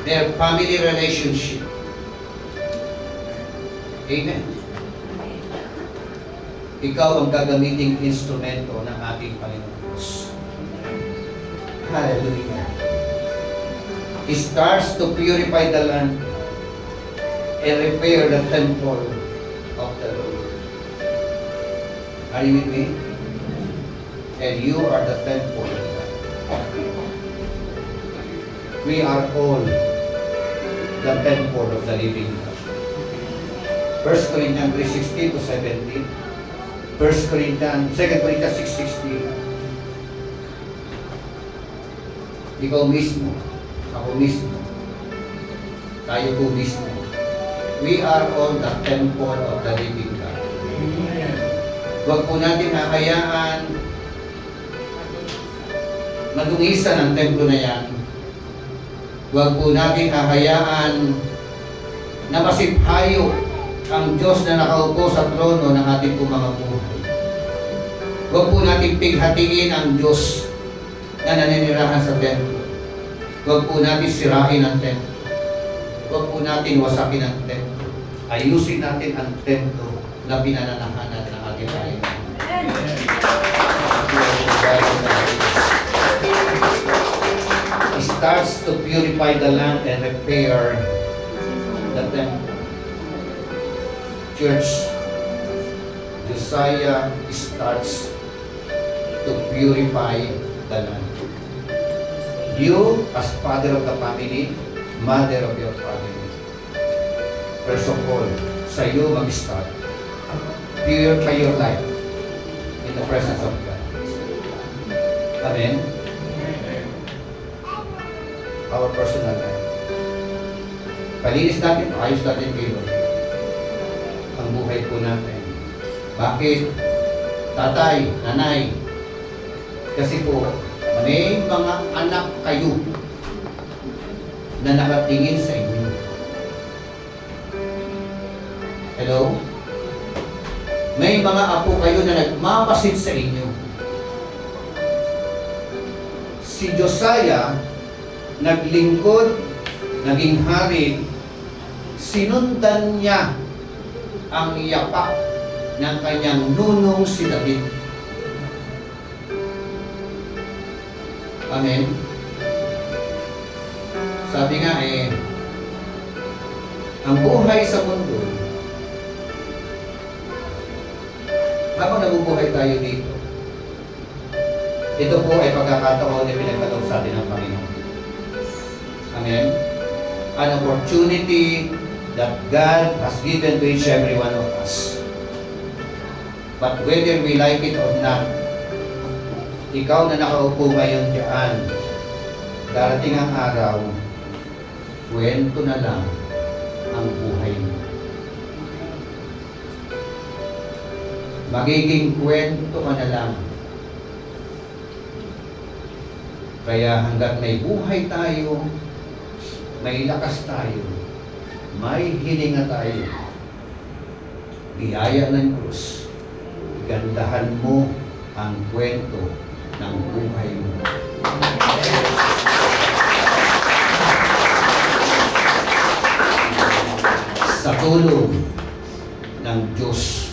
Their family relationship. Amen. Ikaw ang gagamiting instrumento ng ating Panginoon Diyos. Hallelujah. He starts to purify the land and repair the temple of the Lord. Are you with me? And you are the temple of God. We are all the temple of the living God. 1 Corinthians 3:16 to 17. 2 Corinthians 6:16. Ikaw mismo, ako mismo, tayo po mismo. We are all the temple of the living God. Huwag po natin hahayaan madungisan ang templo na yan. Huwag po natin hahayaan na masiphayo ang Diyos na nakaupo sa trono ng ating po mga buhay. Huwag po natin pighatiin ang Diyos na naninirahan sa templo. Huwag po natin sirain ang templo. Huwag po natin wasakin ang templo. Ayusin natin ang templo na pinananahanan ng ating Panginoon. He starts to purify the land and repair the temple. Church, Josiah starts to purify the land. You, as father of the family, mother of your family, first of all, sa iyo mag-start. Purify your life in the presence of God. Amen? Our personal life. Palinis natin, ayos natin kay Lord ang buhay po natin. Bakit? Tatay, nanay, kasi po, may mga anak kayo na nakatingin sa inyo. Hello? May mga apo kayo na nagmamasid sa inyo. Si Josiah, naglingkod, naging hari, sinundan niya ang yapak ng kanyang nunong si David. Amen? Sabi nga ang buhay sa mundo, habang nabubuhay tayo dito, ito po ay pagkakataon na pinagkataon sa atin ng Panginoon. Amen? An opportunity that God has given to each every one of us. But whether we like it or not, ikaw na nakaupo ngayon diyan, darating ang araw, kwento na lang ang buhay mo. Magiging kwento ka na lang. Kaya hanggat may buhay tayo, may lakas tayo, may hininga tayo, biyaya ng krus, gandahan mo ang kwento ng buhay mo. Sa tulong ng Diyos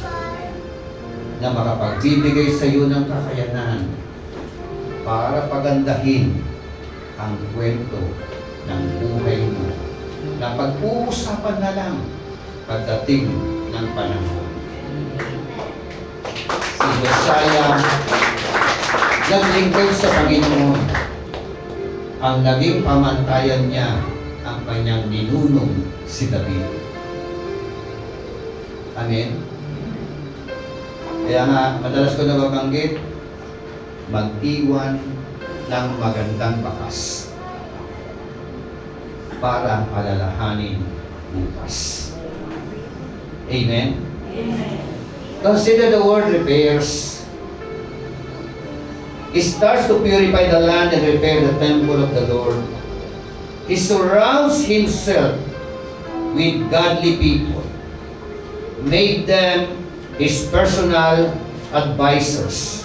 na makapagbibigay sa iyo ng kakayanan para pagandahin ang kwento ng buhay mo na pag-uusapan na lang pagdating ng panahon. Si Josiah naglingkod sa Panginoon. Ang naging pamantayan niya ang kanyang ninunong si David. Amen? Kaya nga, madalas ko nababanggit, mag-iwan ng magandang bakas para alalahanin bukas. Amen? Amen. Consider the word repairs. He starts to purify the land and repair the temple of the Lord. He surrounds himself with godly people, made them his personal advisors.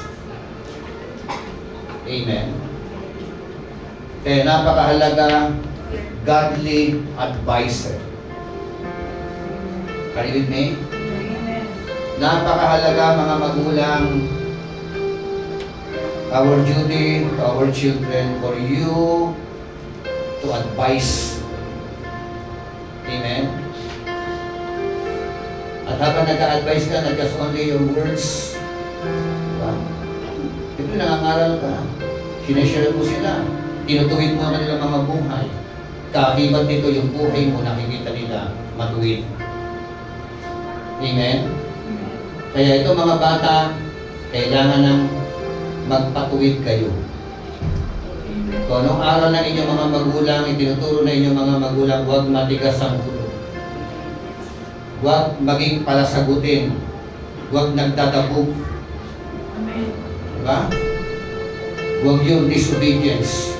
Amen. Kaya napakahalaga, godly advisor. Are you with me? Amen. Napakahalaga mga magulang, our duty to our children for you to advise. Amen? At habang nag-a-advise ka, not just only your words, diba? Siyempre nangangaral ka, sinashare mo sila, tinutuwid mo ang kanilang mga buhay. Kaakibat nito yung buhay mo, nakikita nila matuwid. Amen? Kaya ito mga bata, kailangan ng magpatuwid kayo. Kung anong aral ng inyong mga magulang, itinuturo na inyong mga magulang, huwag matigas ang ulo. Huwag maging palasagutin. Huwag nagdadabog. Amen. Diba? Huwag yung disobedience.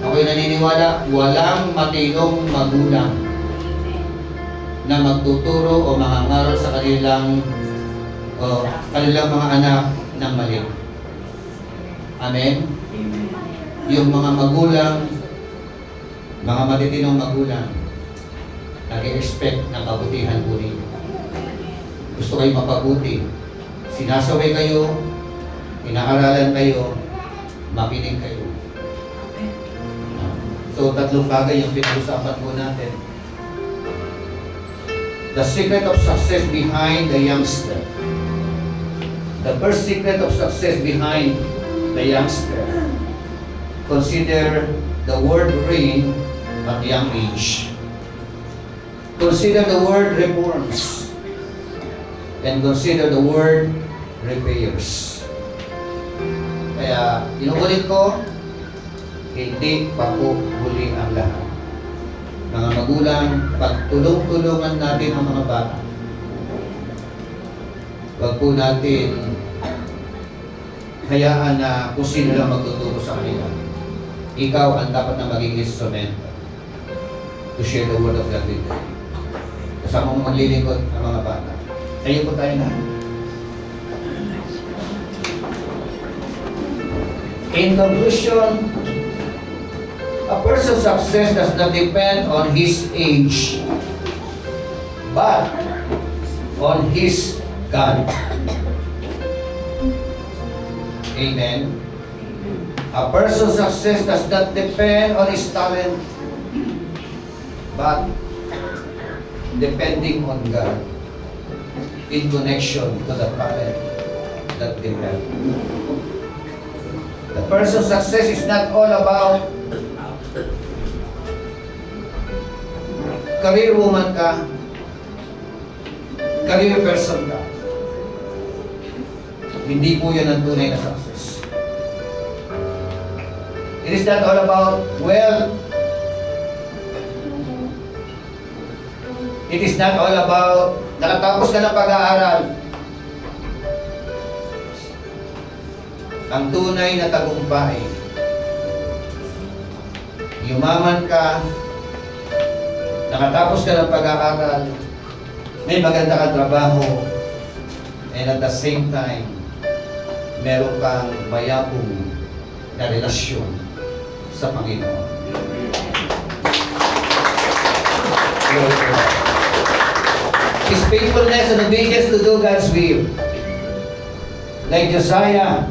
Ako'y naniniwala, walang matinong magulang na magtuturo o mangangaral sa kanilang mga anak ng mali. Amen? Amen. Yung mga magulang, mga matitinong magulang, nag-expect ng kabutihan po ninyo. Gusto kayo mapabuti. Sinasaway kayo, inaaralan kayo, makinig kayo. So, tatlong bagay yung pinag-usapan po natin. The secret of success behind the youngster. The first secret of success behind the youngster. Consider the word reign at young age. Consider the word reforms. And consider the word repairs. Kaya, inuulit ko, hindi pa po huli ang lahat. Mga magulang, pagtulong-tulungan natin ang mga bata. Huwag po natin hayaan na kung sino lang magtuturo sa kanila. Ikaw ang dapat na maging instrument to share the word of God with them. Kasama mo maglilingkod ang mga bata. Kayo po tayo na. In conclusion, a person's success does not depend on his age, but on his God. Amen. A person's success does not depend on his talent, but depending on God in connection to the talent that they have. The person's success is not all about career woman ka, career person ka. Hindi po yan ang tunay na success. It is not all about wealth. It is not all about nakatapos ka ng pag-aaral. Ang tunay na tagumpay, yumaman ka, nakatapos ka ng pag-aaral, may maganda kang trabaho, and at the same time, meron kang mayabong na relasyon sa Panginoon. Glory to God. His faithfulness and obedience to do God's will. Like Josiah,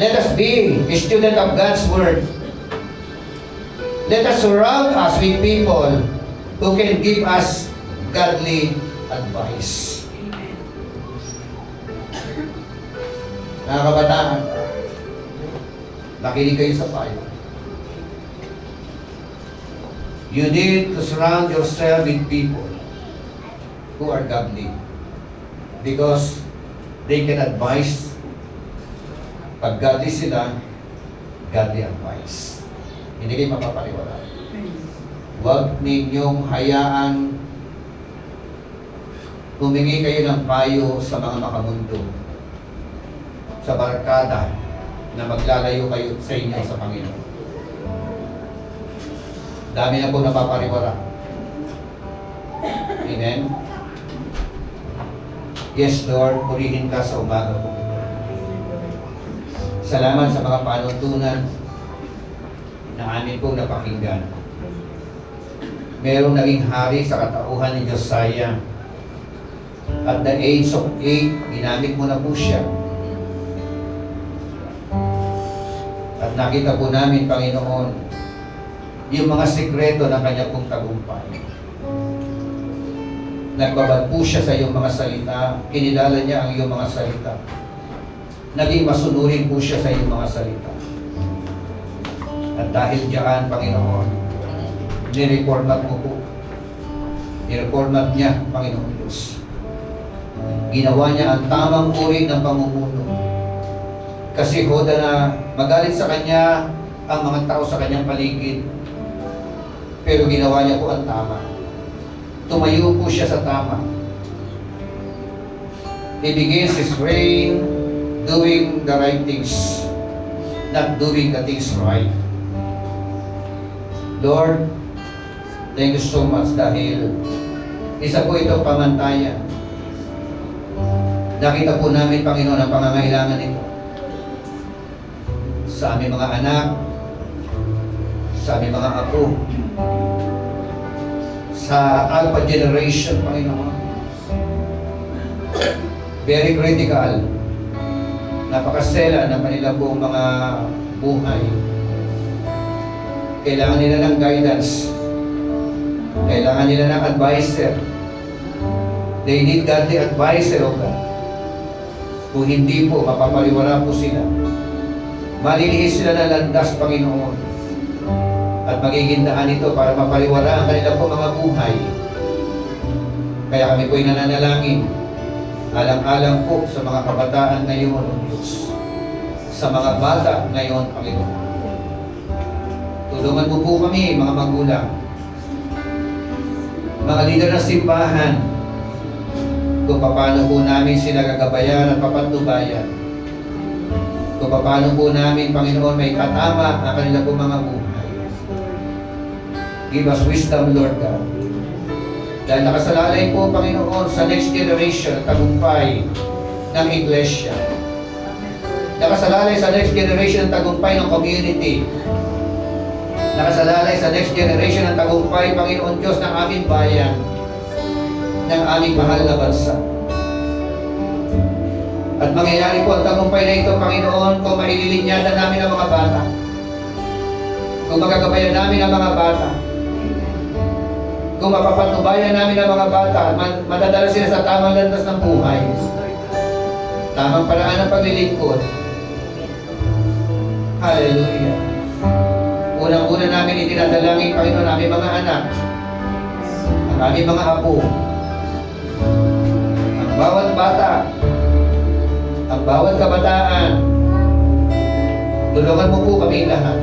let us be a student of God's Word. Let us surround us with people who can give us godly advice. Mga kabataan, nakinig kayo sa payo. You need to surround yourself with people who are godly because they can advise. Pag godly sila, godly advice. Hindi kayo mapapaliwala. Huwag ninyong hayaan humingi kayo ng payo sa mga makamundo, sa barkada na maglalayo kayo sa inyo sa Panginoon. Dami na po napapariwara. Amen? Yes, Lord, purihin ka sa umaga po. Salamat sa mga panuntunan na amin pong napakinggan. Merong naging hari sa katauhan ni Josiah. At the age of 8, ginamit mo na po siya. At nakita po namin, Panginoon, yung mga sekreto ng kanya pong tagumpay. Nagbabad po siya sa iyong mga salita, kinilala niya ang iyong mga salita. Naging masunurin po siya sa iyong mga salita. At dahil diyan, Panginoon, nireformat mo po. Nireformat niya, Panginoon Diyos. Ginawa niya ang tamang uri ng pamumuno. Kasi hoda na magalit sa kanya ang mga tao sa kanyang paligid. Pero ginawa niya po ang tama. Tumayo po siya sa tama. He begins his reign doing the right things, not doing the things right. Lord, thank you so much dahil isa po itong pamantayan. Nakita po namin, Panginoon, ang pangangailangan nito sa aming mga anak, sa aming mga apo, sa Alpha Generation, Panginoon. Very critical. Napakasela ng kanila pong mga buhay. Kailangan nila ng guidance. Kailangan nila ng advisor. They need godly advisor, O God. Kung hindi po, mapapaliwala po sila. Malilihis sila ng landas, Panginoon. At magiging daan ito para mapaliwala ang kanila po mga buhay. Kaya kami po'y nananalangin. Alang-alang po sa mga kabataan ngayon, O Diyos. Sa mga bata ngayon, Panginoon. Tulungan mo po kami, mga magulang. Mga leader ng simbahan. Kung paano po namin sila gagabayan at papatubayan. Kung paano po namin, Panginoon, may katama ang kanila po mga buhay. Give us wisdom, Lord God. Dahil nakasalalay po, Panginoon, sa next generation at tagumpay ng Iglesia. Nakasalalay sa next generation ang tagumpay ng community. Nakasalalay sa next generation ang tagumpay, Panginoon Diyos, ng aming bayan, ng aming mahal na bansa. At mangyayari po ang tagumpay na ito, Panginoon, kung maililinyatan namin ang mga bata. Kung magagabayan namin ang mga bata. Kung mapapatubayan namin ang mga bata, madadala sila sa tamang landas ng buhay. Tamang paraan ng paglilingkod. Hallelujah. Unang-una namin itinadalangin, Panginoon, aming mga anak, ang aming mga apo, ang bawat bata, ang bawat kabataan, Tulungan mo po kami lahat.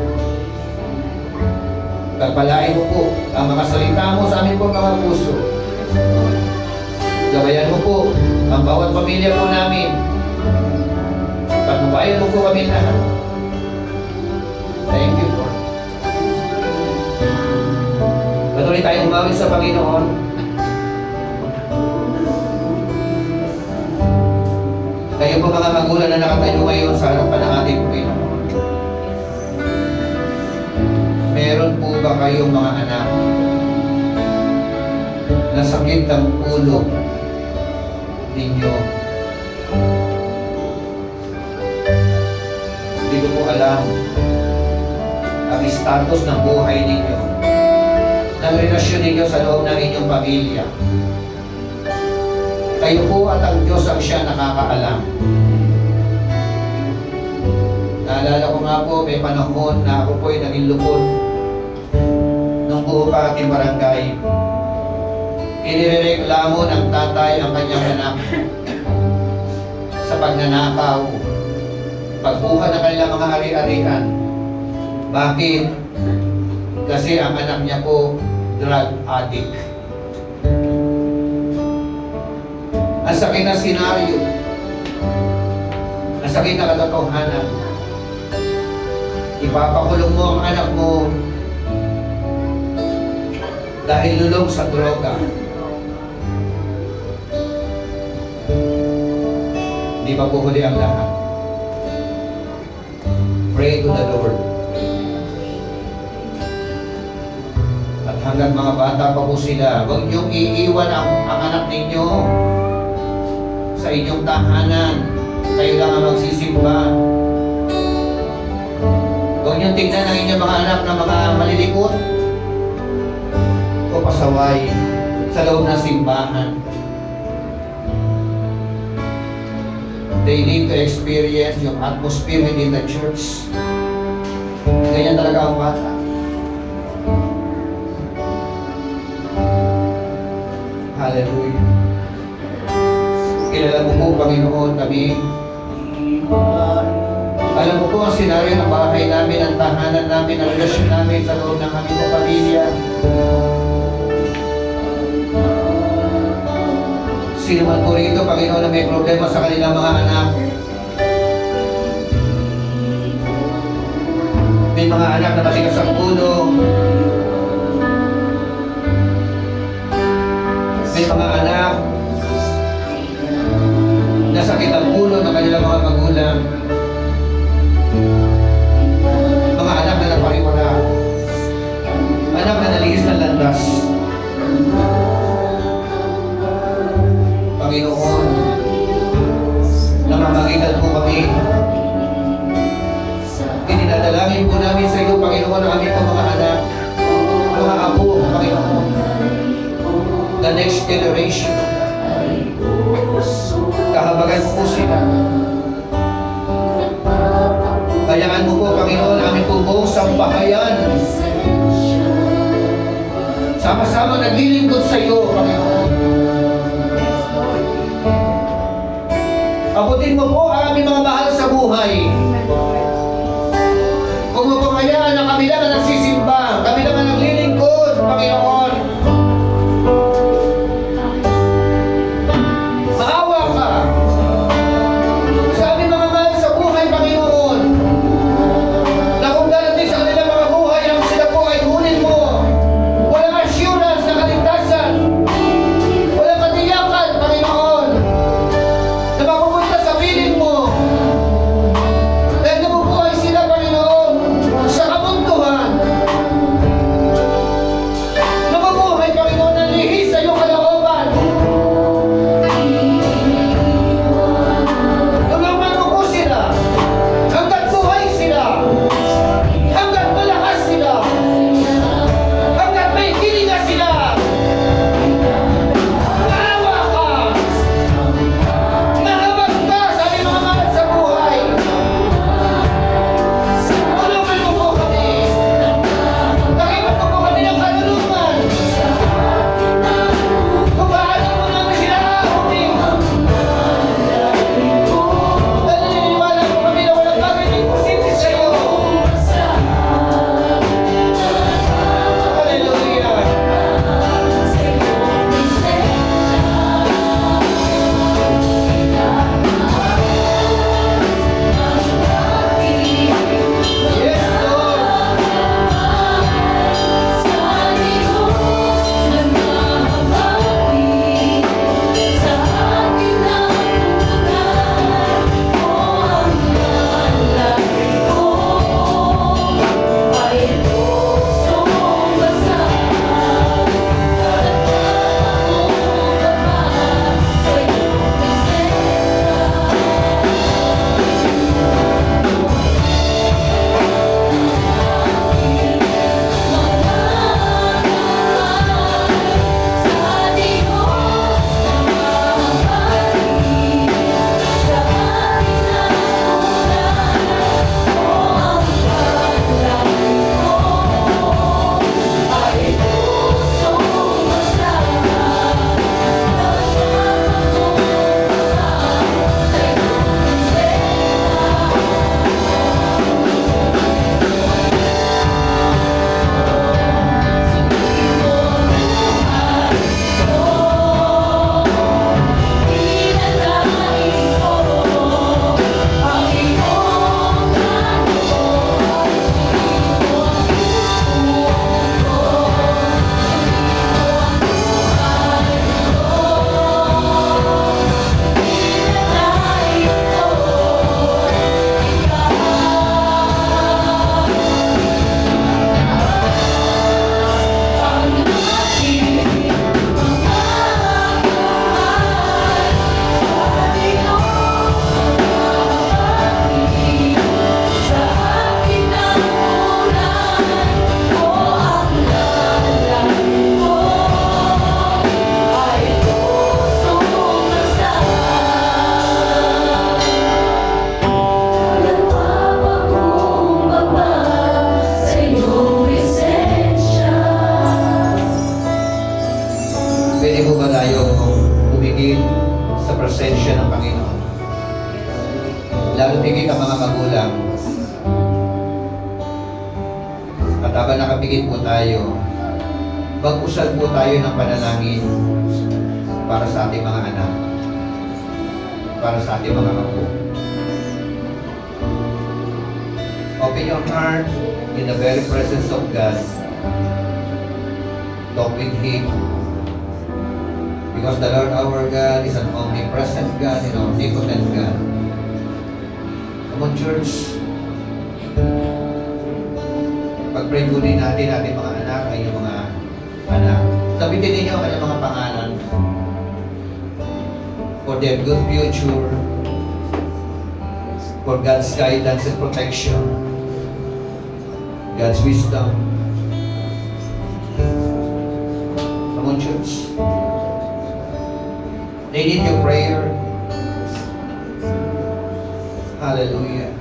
Pagpalain mo po ang mga salita mo sa aming po mga puso. Gabayan mo po ang bawat pamilya po namin. Pagnubayan mo po kami lahat. Thank you, Lord. Patuloy tayong umawit sa Panginoon. Kayo po mga magulang na nakatayo ngayon sa harapan ng ating Panginoon. Meron po ba kayong mga anak na sakit ng ulo ninyo? Hindi ko po alam ang status ng buhay ninyo, ng relasyon ninyo sa loob ng inyong pamilya. Kayo po at ang Diyos ang siya nakakaalam. Naalala ko nga po, may panahon na ako po'y naging lupon nung buo pa ating barangay. Inireklamo ng tatay ang kanyang anak sa pagnanakaw, pagkuha ng kanilang mga ari-arian. Bakit? Kasi ang anak niya po, drug addict. Ang sakit na senaryo, ang sakit na katotohanan. Ipapakulong mo ang anak mo dahil lulong sa droga. Hindi pa po huli ang lahat. Pray to the Lord. At hanggang mga bata pa po sila, huwag niyong iiwan ang anak ninyo sa inyong tahanan. Kayo lang ang magsisimba. Huwag niyong tignan ang inyong mga anak na mga malilikot o pasaway sa loob ng simbahan. They need to experience yung atmosphere within the church. Ganyan talaga ang bata. Hallelujah. Kilala mo po, Panginoon, kami. Alam mo po ang senaryo ng bahay namin, ang tahanan namin, ang relasyon namin sa loob ng aming pamilya. Sino man po rito, Panginoon, na may problema sa kanilang mga anak. May mga anak na matigas ang ulo. May mga anak na sakit ang ulo ng kanilang mga magulang. Mga anak na napariwala. Anak na nalihis ng landas. Panginoon, namamagitan po kami. Ininadalangin po namin sa iyo, Panginoon, ang aming mga anak, mga apo, Panginoon, the next generation. Kahabagan po sila. Kayaan mo po, Panginoon, aming po buong sambahayan. Sama-sama naglilingkod sa iyo, Panginoon. Abutin mo po ang aming mga mahal sa buhay. Huwag mo po kayaan na kami lang ang nagsisimba, kami lang ang naglilingkod, Panginoon. Maawa ka sa aming mga mahal sa buhay, Panginoon, na kung darating sa kanilang mga buhay ang sila po ay hunin mo, walang assurance na kaligtasan, walang katiyakan, Panginoon, na mapupunta sa piling mo. Dahil nabubuhay sila, Panginoon, sa kabuntuhan. Ready po ba tayo bumigil sa presensya ng Panginoon? Lalo tigit ang mga magulang. At habang nakapigit po tayo, mag-usal po tayo ng panalangin para sa ating mga anak, para sa ating mga apo. Open your heart in the very presence of God. Talk with Him. Because the Lord our God is an omnipresent God and omnipotent God. Come on, church. Pag-pray po din natin ating mga anak ay yung mga anak. Sabitin ninyo ang kanilang mga pangalan for their good future, for God's guidance and protection, God's wisdom. Come on, church. They need your prayer. Hallelujah.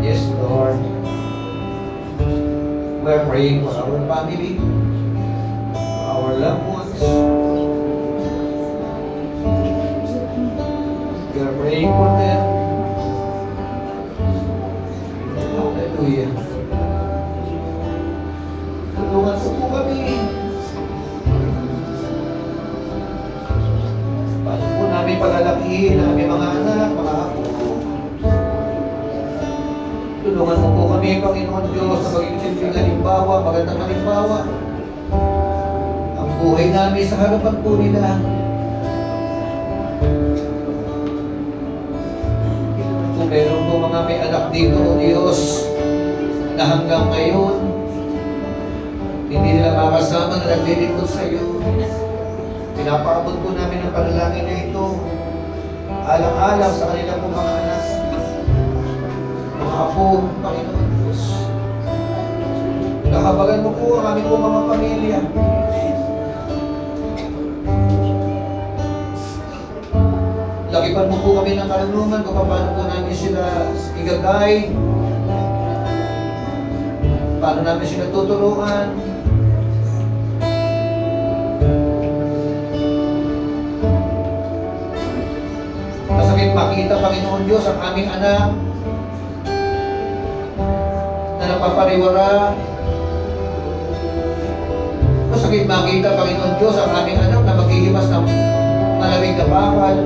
Yes, Lord. We are praying for our family, for our loved ones. We are praying for them. Hallelujah. Tulungan po kami. Paano po namin pagalakihin ang aming mga anak, mga apo? Tulungan mo po kami, Panginoon Diyos, na maging simpleng halimbawa, magandang halimbawa. Ang buhay namin sa harapan po nila. Kung meron po mga may anak dito, O Diyos, na hanggang ngayon, hindi nila makasama na naglilingkod sa iyo. Pinapaabot po namin ang panalangin na ito, alang-alang sa kanila po mga anak, mga apo, Panginoon Diyos. Kahabagan mo po ang aming po mga pamilya. Lakipan mo po kami ng karunungan kung paano po namin sila igagay, paano namin sila tuturuan. Masakit makita, Panginoon Diyos, ang aming anak na napapariwara. Masakit makita, Panginoon Diyos, ang aming anak na maghihimas ng malamig na bakal.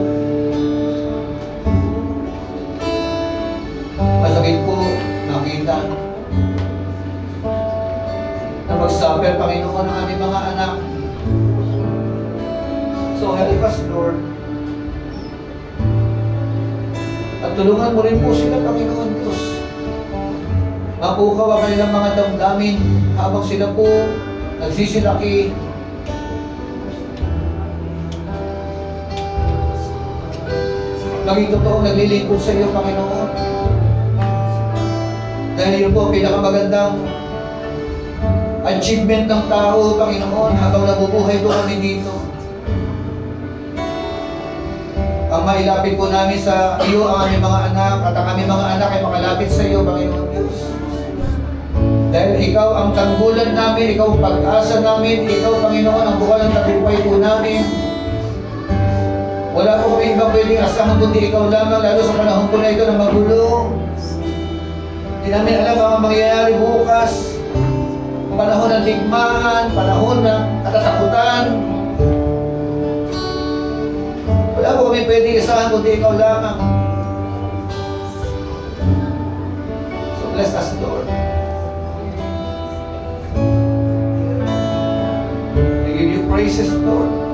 Masakit po makita na mag-suffer, Panginoon, ang aming mga anak. So help us, Lord. At tulungan mo rin po sila, Panginoon Diyos. Mapukaw ang kanilang mga damdamin habang sila po nagsisilaki. Maging totoong naglilingkod sa iyo, Panginoon. Dahil yun po, pinakamagandang achievement ng tao, Panginoon, habang nabubuhay po kami dito. Ang mailapit po namin sa iyo ang aming mga anak at ang aming mga anak ay makalapit sa iyo, Panginoon Diyos. Dahil ikaw ang tanggulan namin, ikaw ang pag-asa namin, ikaw, Panginoon, ang bukal ng tagumpay po namin. Wala po kami ibang pwedeng asahan kundi ikaw lamang, lalo sa panahon po na ito na magulo. Hindi namin alam ang mangyayari bukas. Panahon ng digmaan, panahon ng katatakutan. Wala po kami pwedeng isahan kundi ikaw lamang. So bless us, Lord. We give you praises, Lord.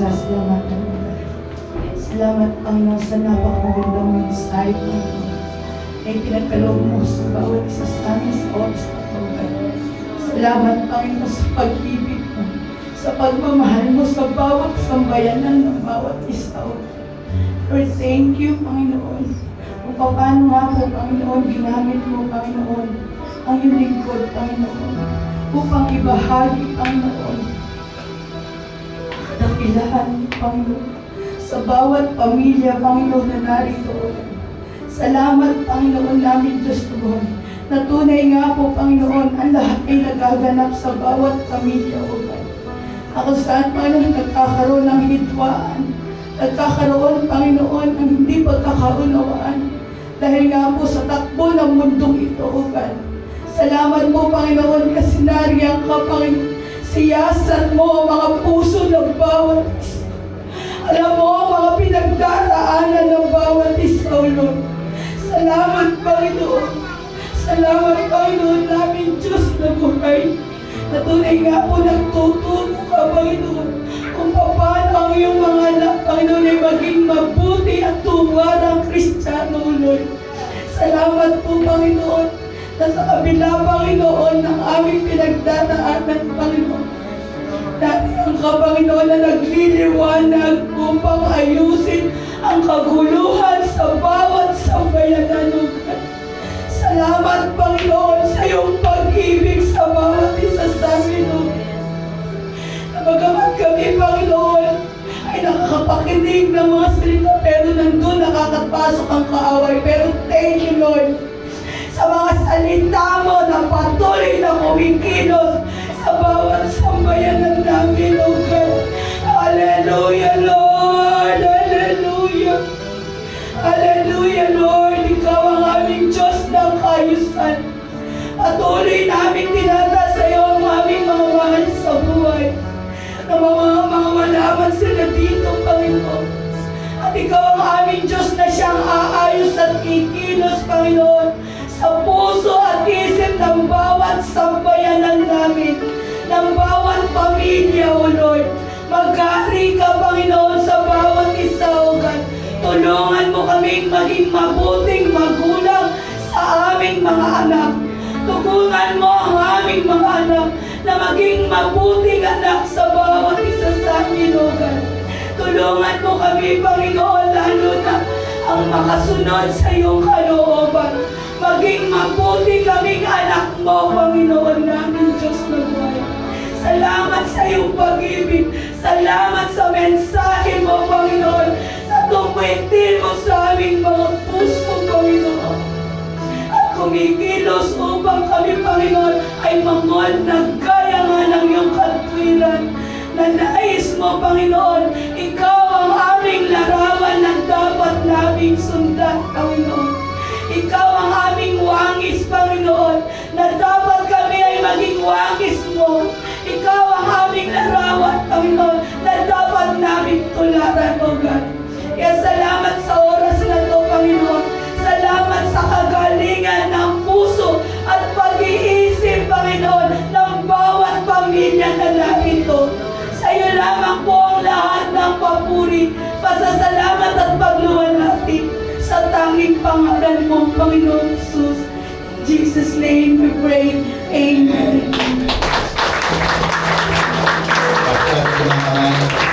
pinasasalamatan mo. Salamat, Panginoon, sa napakagandang mensahe, Panginoon, na ipinagkaloob mo sa bawat isa sa amin sa oras na ito. Salamat, Panginoon, sa pag-ibig mo, sa pagmamahal mo sa bawat sambayanan ng bawat isa. Lord, thank you, Panginoon, kung paano nga po, Panginoon, ginamit mo, Panginoon, ang iyong lingkod, Panginoon, upang ibahagi, Panginoon, dakilahan, Panginoon, sa bawat pamilya, Panginoon, na narito. Salamat, Panginoon namin, Diyos Lord, na tunay nga po, Panginoon, ang lahat ay nagaganap sa bawat pamilya, O God. Ako saan, Panginoon, nagkakaroon ng hitwaan, nagkakaroon, Panginoon, ng hindi pagkakaunawaan, dahil nga po sa takbo ng mundong ito, O God. Salamat po, Panginoon, kasi nariyan ka, Panginoon, siyasan mo ang mga puso ng bawat isa. Alam mo ang mga pinagdaraanan ng bawat isa, O Lord. Salamat, Panginoon. Salamat, Panginoon namin, Diyos na buhay. Na tunay nga po nagtuturo ka, Panginoon, kung paano ang iyong mga anak, Panginoon, ay maging mabuti at tuwarang Kristiyano, O Lord. Salamat po, Panginoon, na sa kabila, Panginoon, ng aming pinagdaraanan, Panginoon. Dahil ka, Panginoon, na nagliliwanag upang ayusin ang kaguluhan sa bawat sambayanan, O God. Salamat, Panginoon, sa iyong pag-ibig sa bawat isa sa amin, O God. Na bagamat kami, Panginoon, ay nakakapakinig ng mga salita, pero nandun nakakapasok ang kaaway. Pero thank you, Lord, sa mga salita mo na patuloy na kumikilos sa bawat sambayanan namin, O God. Hallelujah, Lord! Hallelujah! Hallelujah, Lord! Ikaw ang aming Diyos ng kaayusan. Patuloy namin tinataas sa iyo ang aming mga mahal sa buhay. Na mga malaman sila dito, Panginoon. At ikaw ang aming Diyos na siyang aayos at kikilos, Panginoon, sa puso at isip ng bawat sambayanan namin, ng bawat pamilya, O Lord. Mag-ari ka, Panginoon, sa bawat isa, O God. Tulungan mo kaming maging mabuting magulang sa aming mga anak. Tulungan mo ang aming mga anak na maging mabuting anak sa bawat isa sa amin, O God. Tulungan mo kami, Panginoon, lalo na ang makasunod sa iyong kalooban. Maging mabuti kaming anak mo, Panginoon namin, Diyos na buhay. Salamat sa iyong pag-ibig. Salamat sa mensahe mo, Panginoon, na tumitil mo sa aming mga puso, Panginoon. At kumikilos upang kami, Panginoon, ay mangol na gaya nga ng iyong katwiran. Na nais mo, Panginoon, ikaw ang aming larawan na dapat naming sundan, Panginoon. Ikaw ang aming wangis, Panginoon, na dapat kami ay maging wangis mo. Ikaw ang aming larawan, Panginoon, na dapat namin tularan, O God. Kaya salamat sa oras na ito, Panginoon. Salamat sa kagalingan ng puso at pag-iisip, Panginoon, ng bawat pamilya na narito. Sa iyo lamang po ang lahat ng papuri, pasasalamat at pagluwalhati sa tanging pangalan mo, Panginoon Jesus. In Jesus' name we pray. Amen. Pagkat kumakamay.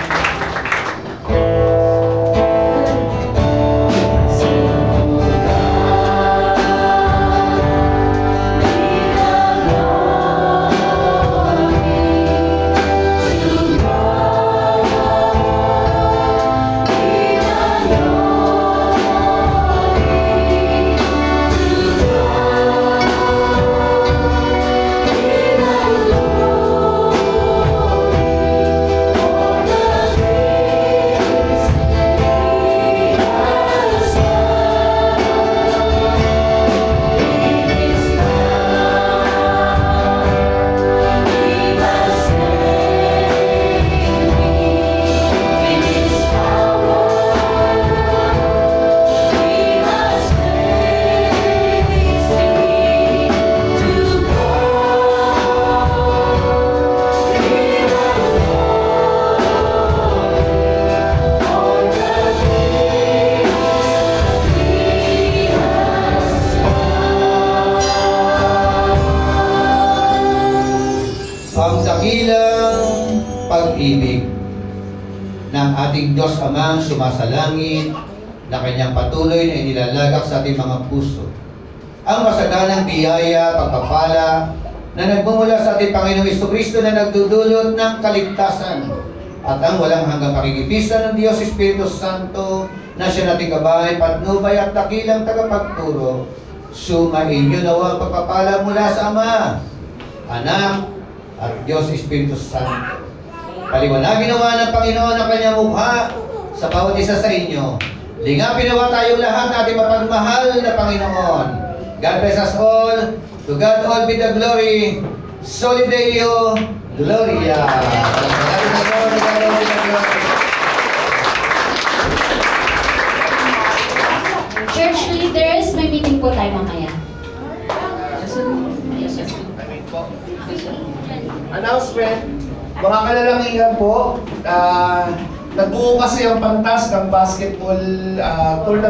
ang dakilang pag-ibig ng ating Diyos Amang sumasalangit na kanyang patuloy na inilalagak sa ating mga puso. Ang masaganang biyaya, pagpapala na nagmumula sa ating Panginoong Jesucristo na nagdudulot ng kaligtasan at ang walang hanggang pakikipisan ng Diyos Espiritu Santo na siya nating gabay, patnubay at dakilang tagapagturo. Sumainyo nawa ang pagpapala mula sa Ama, Anak, at Diyos Espiritu Santo. Paliwanagin nawa ng Panginoon ang kanyang mukha sa bawat isa sa inyo. Lingapin nawa tayong lahat na ating mapagmahal na Panginoon. God bless us all. To God all be the glory. Soli Deo Gloria. Church leaders, may meeting po tayo mamaya. Announcement, mga kalalangigan po, nagbuo kasi ang pantas ng basketball tournament